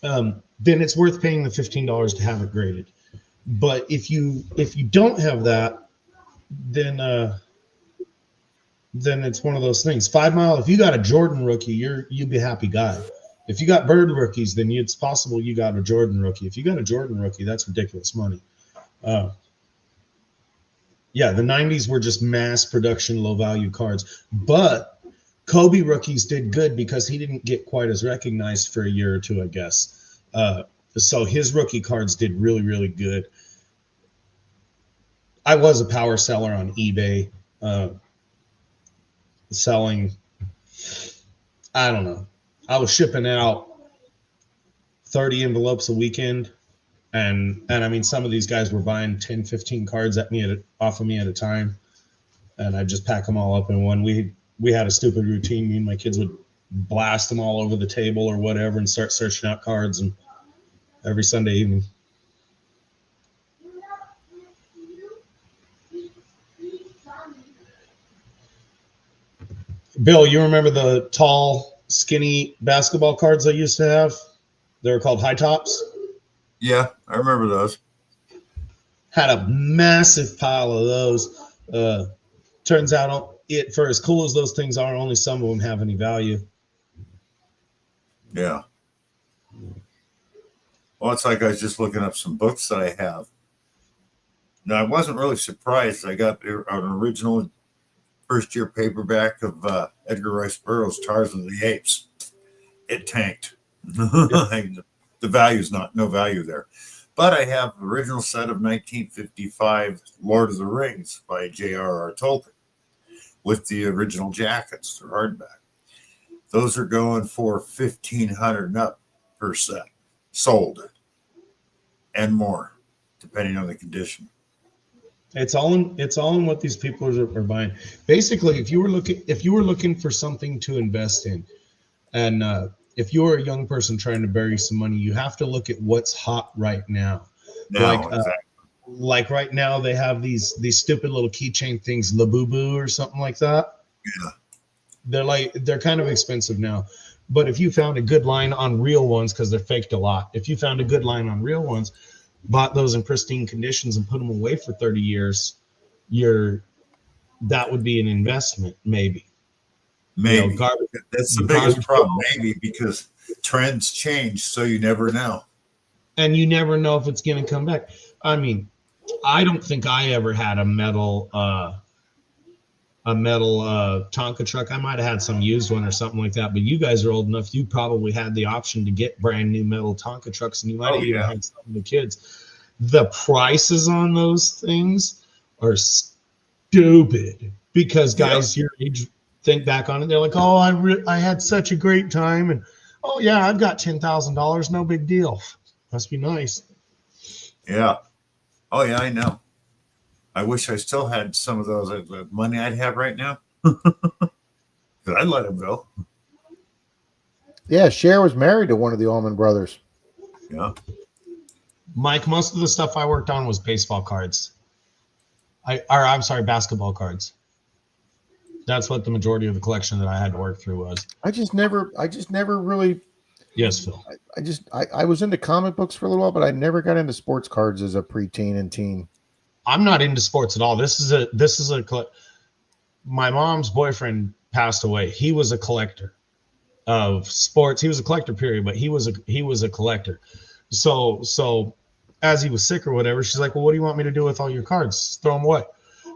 then it's worth paying the $15 to have it graded. But if you don't have that, then it's one of those things. 5 Mile, if you got a Jordan rookie, you'd be a happy guy. If you got Bird rookies, then it's possible you got a Jordan rookie. If you got a Jordan rookie, that's ridiculous money. Yeah, the 90s were just mass production, low value cards. But Kobe rookies did good because he didn't get quite as recognized for a year or two, I guess. So his rookie cards did really, really good. I was a power seller on eBay, selling, I don't know. I was shipping out 30 envelopes a weekend. And I mean, some of these guys were buying 10, 15 cards off of me at a time. And I'd just pack them all up in one. We had a stupid routine. Me and my kids would blast them all over the table or whatever and start searching out cards and every Sunday evening. Bill, you remember the tall, skinny basketball cards I used to have? They were called high tops. Yeah, I remember those. Had a massive pile of those. Turns out, for as cool as those things are, only some of them have any value. Yeah. Well, it's like I was just looking up some books that I have. Now, I wasn't really surprised. I got an original first-year paperback of Edgar Rice Burroughs' Tarzan of the Apes. It tanked. The value's no value there. But I have the original set of 1955 Lord of the Rings by J.R.R. Tolkien with the original jackets. They're hardback. Those are going for $1,500 and up per set, sold, and more, depending on the condition. It's all in what these people are buying. Basically, if you were looking for something to invest in, and if you're a young person trying to bury some money, you have to look at what's hot right now. Exactly. Like right now, they have these stupid little keychain things, Labubu or something like that. Yeah. They're kind of expensive now. But if you found a good line on real ones, because they're faked a lot, if you found a good line on real ones, bought those in pristine conditions and put them away for 30 years, that would be an investment, maybe. Maybe. You know, that's the biggest problem, maybe, because trends change, so you never know. And you never know if it's going to come back. I mean, I don't think I ever had a metal Tonka truck. I might have had some used one or something like that, but you guys are old enough. You probably had the option to get brand new metal Tonka trucks, and you might have even had some of the kids. The prices on those things are stupid because guys your age think back on it. They're like, oh, I had such a great time. And, oh, yeah, I've got $10,000. No big deal. Must be nice. Yeah. Oh, yeah, I know. I wish I still had some of those money I'd have right now. I'd let him go. Yeah, Cher was married to one of the Allman Brothers. Yeah. Mike, most of the stuff I worked on was baseball cards. Basketball cards. That's what the majority of the collection that I had to work through was. I just never really. Yes, Phil. I was into comic books for a little while, but I never got into sports cards as a preteen and teen. I'm not into sports at all. This is my mom's boyfriend passed away. He was a collector of sports. He was a collector, period, but he was a collector. So as he was sick or whatever, she's like, well, what do you want me to do with all your cards? Throw them away.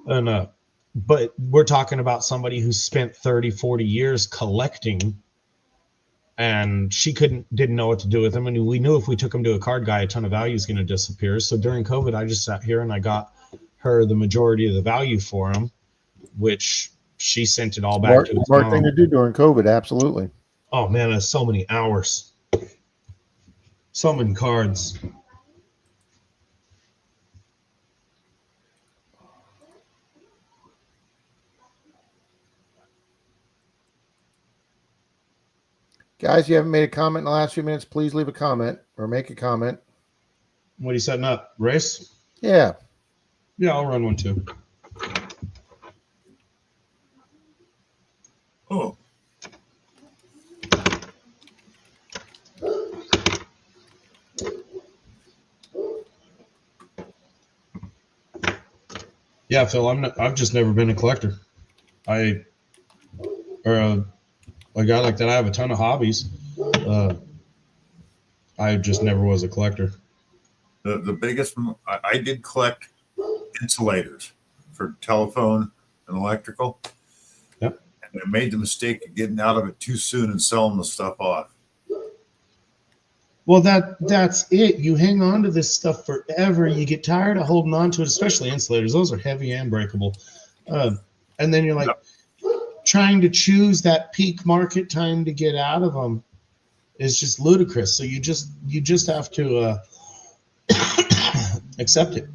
And but we're talking about somebody who spent 30, 40 years collecting, and she didn't know what to do with them. And we knew if we took them to a card guy, a ton of value is going to disappear. So during COVID, I just sat here and I got her the majority of the value for them, which she sent it all back to his smart mom. thing to do during COVID, absolutely. Oh man, that's so many hours, so many cards. Guys, you haven't made a comment in the last few minutes, please leave a comment or make a comment. What are you setting up? Race? Yeah. Yeah, I'll run one too. Oh. Yeah, Phil, I've just never been a collector. A guy like that, I have a ton of hobbies. I just never was a collector. The biggest, I did collect insulators for telephone and electrical. Yep. And I made the mistake of getting out of it too soon and selling the stuff off. Well, that's it. You hang on to this stuff forever. You get tired of holding on to it, especially insulators. Those are heavy and breakable. And then you're like trying to choose that peak market time to get out of them is just ludicrous. So you just have to accept it.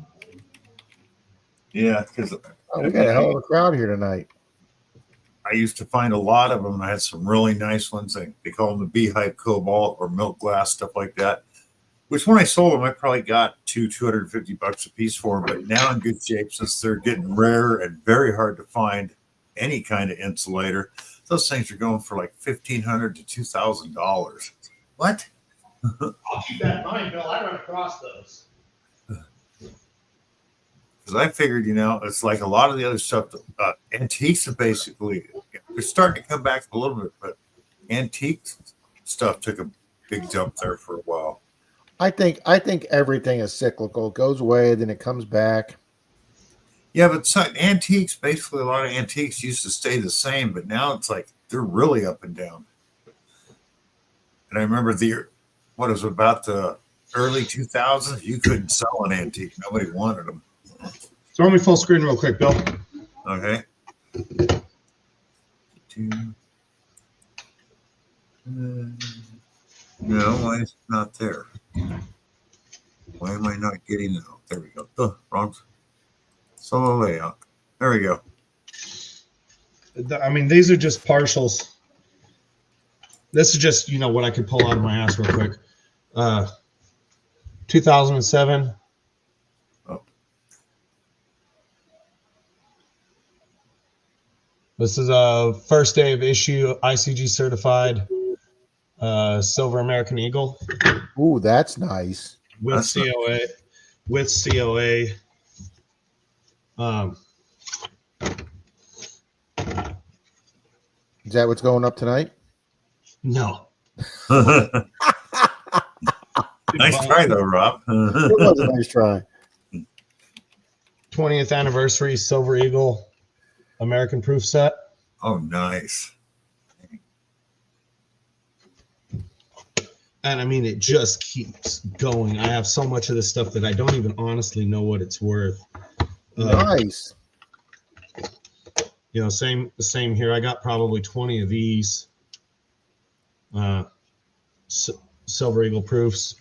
Yeah, because we got a hell of a crowd here tonight. I used to find a lot of them. I had some really nice ones. They call them the Beehive Cobalt or Milk Glass, stuff like that. Which when I sold them, I probably got $250 a piece for them. But now in good shape, since they're getting rare and very hard to find any kind of insulator, those things are going for like $1,500 to $2,000. What? Keep that in mind, Bill. I run across those. Because I figured, it's like a lot of the other stuff. Antiques are basically, they're starting to come back a little bit, but antique stuff took a big jump there for a while. I think everything is cyclical. It goes away, then it comes back. Yeah, but antiques, basically a lot of antiques used to stay the same, but now it's like they're really up and down. And I remember what was about the early 2000s, you couldn't sell an antique. Nobody wanted them. Throw me full screen real quick, Bill. Okay. No, why is it not there? Why am I not getting it? Oh, there we go. Oh, wrong solo layout. There we go. I mean, these are just partials. This is just, what I could pull out of my ass real quick. 2007. Oh. This is a first day of issue, ICG certified, Silver American Eagle Ooh, that's nice. with That's COA. With COA. Is that what's going up tonight? No. Nice try, though, Rob. It was a nice try. 20th anniversary Silver Eagle American proof set. Oh, nice. And I mean, it just keeps going. I have so much of this stuff that I don't even honestly know what it's worth. Nice. Same here. I got probably 20 of these Silver Eagle proofs,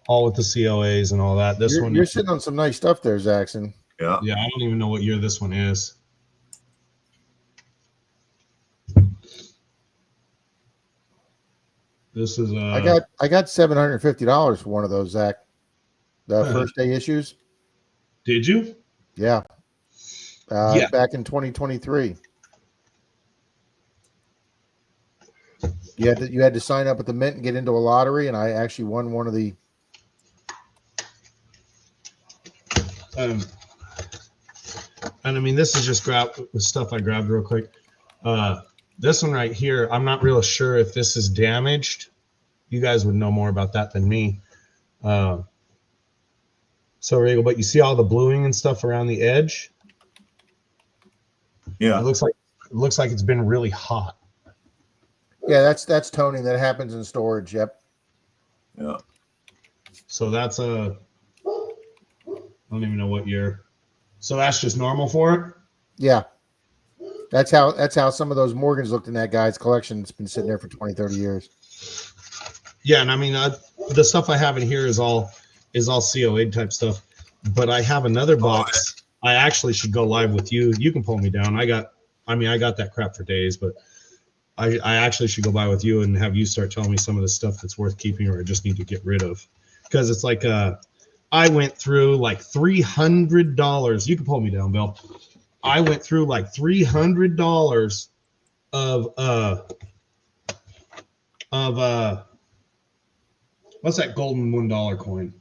all with the COAs and all that. This one, You're sitting on some nice stuff there, Zaxxon. Yeah. yeah, I don't even know what year this one is. This is I got $750 for one of those, Zach. The first day issues. Did you? Yeah. Yeah. Back in 2023. You had to sign up at the Mint and get into a lottery, and I actually won one of the. And I mean, this is just stuff I grabbed real quick. This one right here, I'm not real sure if this is damaged. You guys would know more about that than me. So Regal, but you see all the bluing and stuff around the edge. Yeah. It looks like it's been really hot. Yeah, that's toning. That happens in storage. Yep. Yeah. So that's I don't even know what year. So that's just normal for it. Yeah. That's how some of those Morgans looked in that guy's collection. It's been sitting there for 20, 30 years. Yeah, and I mean, the stuff I have in here is all COA type stuff. But I have another box. I actually should go live with you. You can pull me down. I got that crap for days, but I actually should go by with you and have you start telling me some of the stuff that's worth keeping or I just need to get rid of. Because it's like I went through like $300. You can pull me down, Bill. I went through like $300 of what's that golden $1 coin?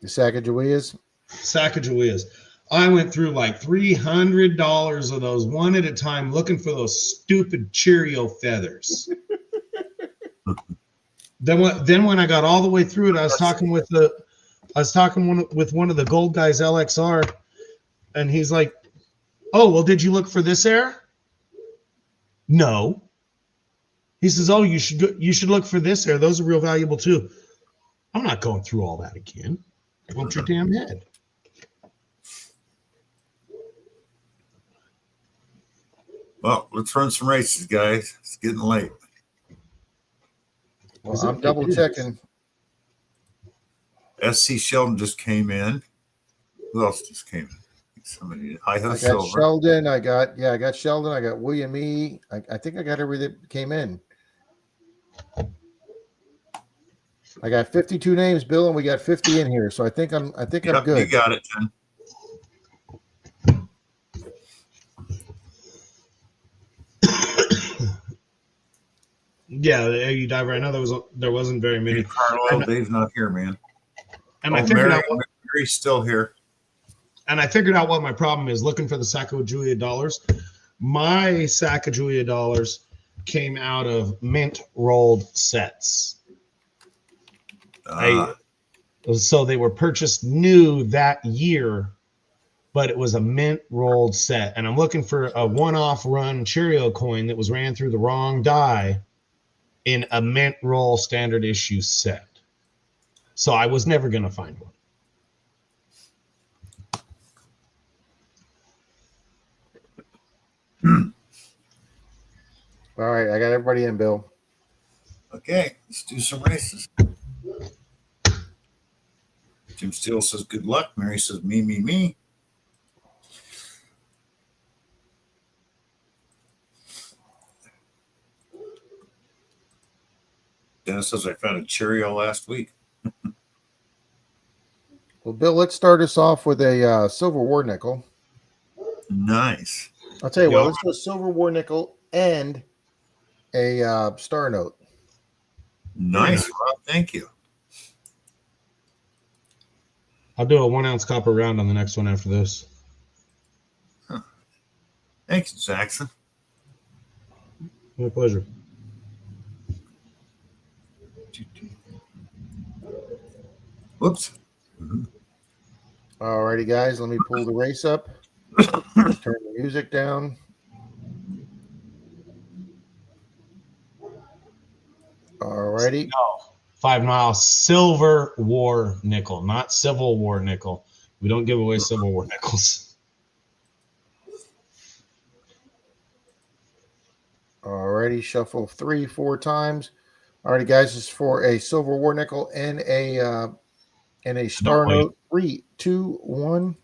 The Sacagaweas. Sacagaweas. I went through like $300 of those one at a time, looking for those stupid Cheerio feathers. Then when I got all the way through it, I was talking with one of the gold guys, LXR, and he's like, "Oh, well, did you look for this air?" No. He says, "Oh, you should look for this air. Those are real valuable too." I'm not going through all that again. Bump your damn head. Well, let's run some races, guys. It's getting late. Well, I'm double checking. SC Sheldon just came in. Who else just came in? Somebody. I got Silver. Sheldon. I got Sheldon. I got William E. I think I got everything that came in. I got 52 names, Bill, and we got 50 in here. So I think I'm Yep, good. you got it, Jen. Yeah, the you dive right now. There wasn't very many. Carlo, Dave's not here, man. And I figured out Mary's still here. And I figured out what my problem is looking for the Sacagawea dollars. My Sacagawea dollars came out of mint rolled sets. So they were purchased new that year, but it was a mint rolled set. And I'm looking for a one-off run Cheerio coin that was ran through the wrong die in a mint roll standard issue set. So I was never going to find one. All right, I got everybody in, Bill. Okay, let's do some races. Jim Steele says good luck. Mary says me, me, me. Dennis says I found a Cheerio last week. Well, Bill, let's start us off with a silver war nickel. Nice. I'll tell you Yeah. what, let's do a silver war nickel and a star note. Nice, Rob. Thank you. I'll do a 1 ounce copper round on the next one after this. Thanks, Jackson. My pleasure. Whoops. All righty, guys, let me pull the race up. Turn the music down. All righty. No. 5 Mile Silver War nickel, not Civil War nickel. We don't give away Civil War nickels. All righty, shuffle 3, 4 times. All righty, guys, this is for a silver war nickel and a star wait. note. 3, 2, 1.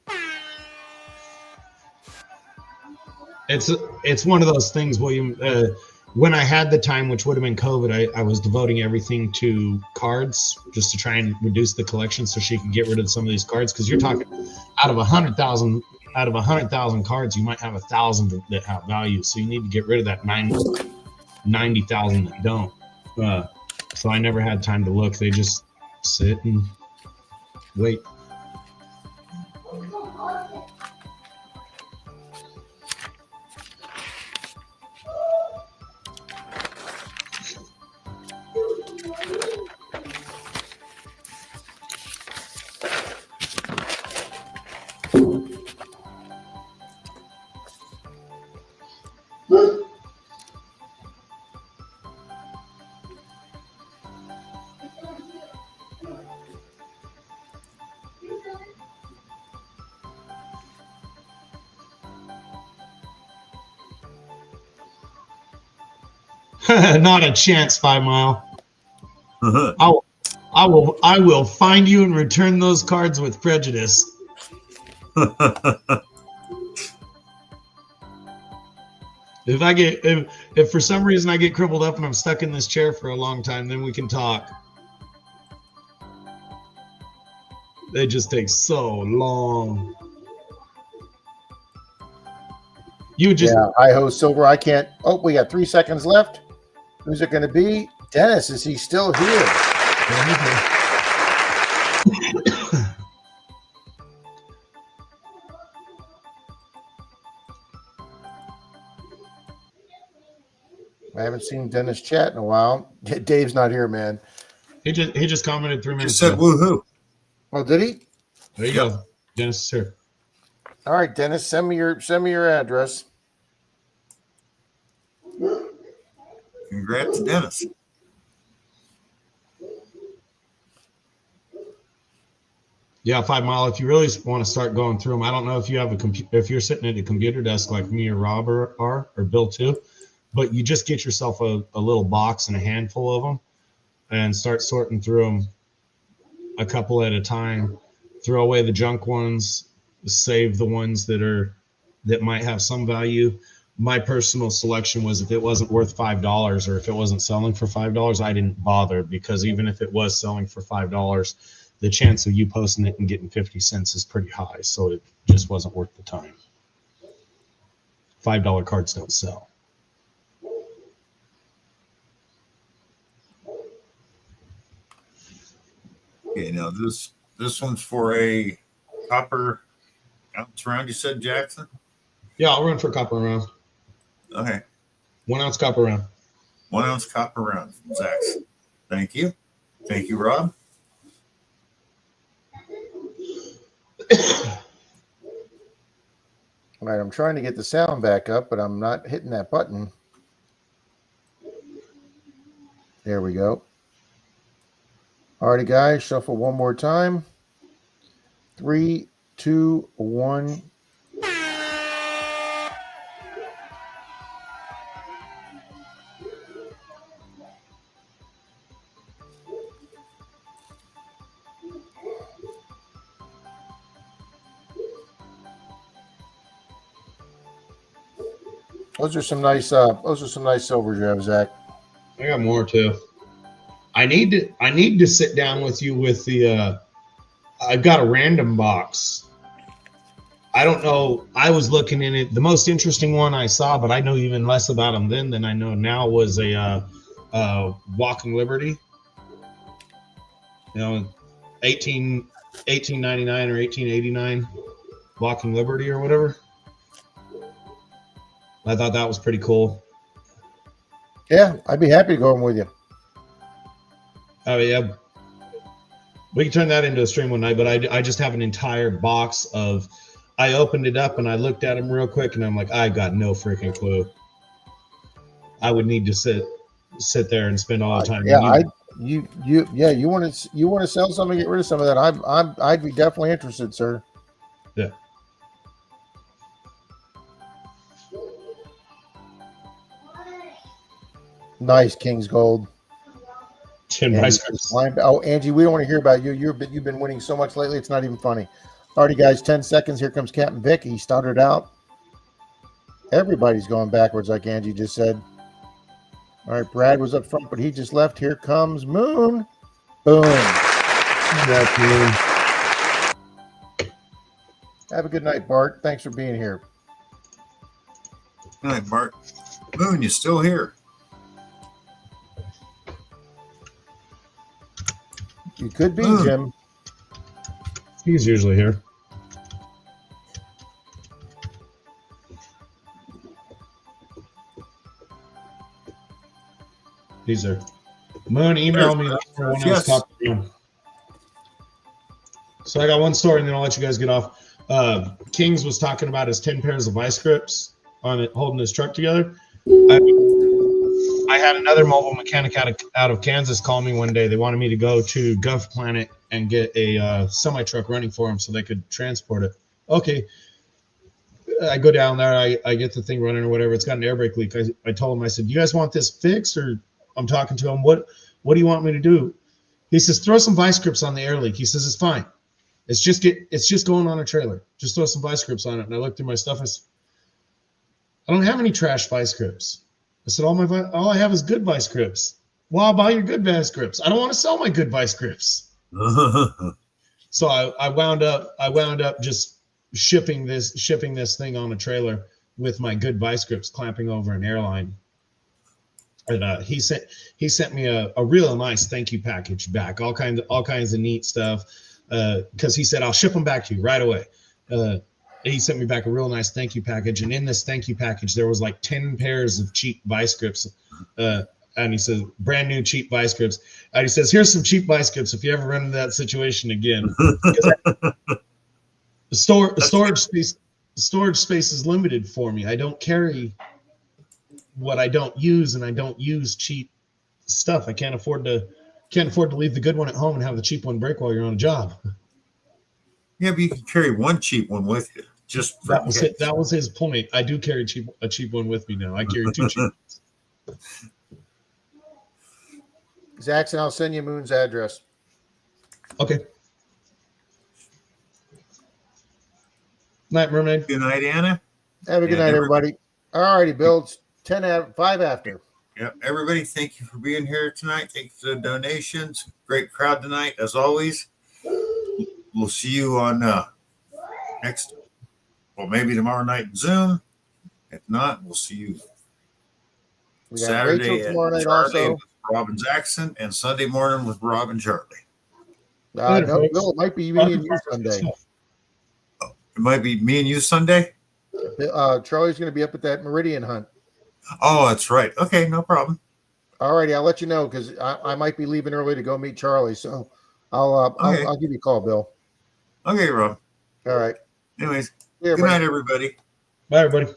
It's one of those things, William. When I had the time, which would have been COVID, I was devoting everything to cards just to try and reduce the collection so she could get rid of some of these cards. Because you're talking out of 100,000 cards, you might have 1,000 that have value. So you need to get rid of that 90,000 that don't. So I never had time to look. They just sit and wait. Not a chance, 5 Mile. I will find you and return those cards with prejudice. If for some reason I get crippled up and I'm stuck in this chair for a long time, then we can talk. They just take so long. You just Hi ho, silver. I can't. Oh, we got 3 seconds left. Who's it going to be? Dennis, is he still here? I haven't seen Dennis chat in a while. Dave's not here, man. He just commented 3 Just minutes said ago. woohoo. Oh, did he? There you go. Dennis is here. All right, Dennis, send me your address. Congrats, Dennis. Yeah, 5 Mile. If you really want to start going through them, I don't know if you have if you're sitting at a computer desk like me or Rob or Bill too, but you just get yourself a little box and a handful of them, and start sorting through them a couple at a time. Throw away the junk ones, save the ones that might have some value. My personal selection was if it wasn't worth $5 or if it wasn't selling for $5, I didn't bother, because even if it was selling for $5, the chance of you posting it and getting 50 cents is pretty high. So it just wasn't worth the time. $5 cards don't sell. Okay, now this one's for a copper ounce round, you said, Jackson? Yeah, I'll run for copper round. Okay. 1 ounce copper round. 1 ounce copper round, Zach. Thank you. Thank you, Rob. All right, I'm trying to get the sound back up, but I'm not hitting that button. There we go. All righty, guys. Shuffle one more time. 3, 2, 1. Those are some nice silvers you have, Zach. I got more too. I need to sit down with you with the I've got a random box. I don't know. I was looking in it. The most interesting one I saw, but I know even less about them then than I know now, was a Walking Liberty. You know, 1899 or 1889 Walking Liberty or whatever. I thought that was pretty cool. Yeah, I'd be happy to go in with you. Oh yeah, we can turn that into a stream one night. But I just have an entire box of. I opened it up and I looked at them real quick, and I'm like, I got no freaking clue. I would need to sit there and spend all the time. You want to sell something, get rid of some of that. I'd be definitely interested, sir. Yeah. Nice King's Gold. 10 vice grips. Oh, Angie, we don't want to hear about you. You've been winning so much lately, it's not even funny. Alrighty, guys, 10 seconds. Here comes Captain Vic. He started out. Everybody's going backwards, like Angie just said. All right, Brad was up front, but he just left. Here comes Moon. Boom. That's Moon. Have a good night, Bart. Thanks for being here. Good night, Bart. Moon, you still here? You could be, Moon. Jim. He's usually here. He's there. Moon, email me for one else top of the room. So I got one story, and then I'll let you guys get off. Kings was talking about his 10 pairs of vice grips on it, holding his truck together. I had another mobile mechanic out of Kansas call me one day. They wanted me to go to Gov Planet and get a semi truck running for them so they could transport it. Okay. I go down there. I get the thing running or whatever. It's got an air brake leak. I told him, I said, you guys want this fixed? Or I'm talking to him. What do you want me to do? He says, throw some vice grips on the air leak. He says, it's fine. It's just going on a trailer. Just throw some vice grips on it. And I looked through my stuff. I said, I don't have any trash vice grips. I said, all I have is good vice grips. Well, I'll buy your good vice grips. I don't want to sell my good vice grips. So I wound up just shipping this thing on a trailer with my good vice grips clamping over an airline. And he sent me a real nice thank you package back, all kinds of neat stuff. Because he said, I'll ship them back to you right away. He sent me back a real nice thank you package. And in this thank you package, there was like 10 pairs of cheap vice grips. And he says, brand new cheap vice grips. And he says, here's some cheap vice grips if you ever run into that situation again. Storage space is limited for me. I don't carry what I don't use, and I don't use cheap stuff. I can't afford to leave the good one at home and have the cheap one break while you're on a job. Yeah, but you can carry one cheap one with you. That was his point. I do carry a cheap one with me now. I carry 2 cheap ones. Zaxxon, I'll send you Moon's address. Okay. Night, Mermaid. Good night, Anna. Have a good night, everybody. All righty, Bill. It's 5 after. Yep. Everybody, thank you for being here tonight. Thank you for the donations. Great crowd tonight, as always. We'll see you on maybe tomorrow night in Zoom. If not, we'll see you We got Saturday Rachel tomorrow night Charlie also. with Rob and Jackson, and Sunday morning with Rob and Charlie. No, Bill, it might be me and you Sunday. It might be me and you Sunday. Charlie's going to be up at that Meridian hunt. Oh, that's right. Okay, no problem. All righty, I'll let you know because I might be leaving early to go meet Charlie. So I'll give you a call, Bill. Okay, Rob. All right. Anyways, Yeah, good night, everybody. Bye, everybody.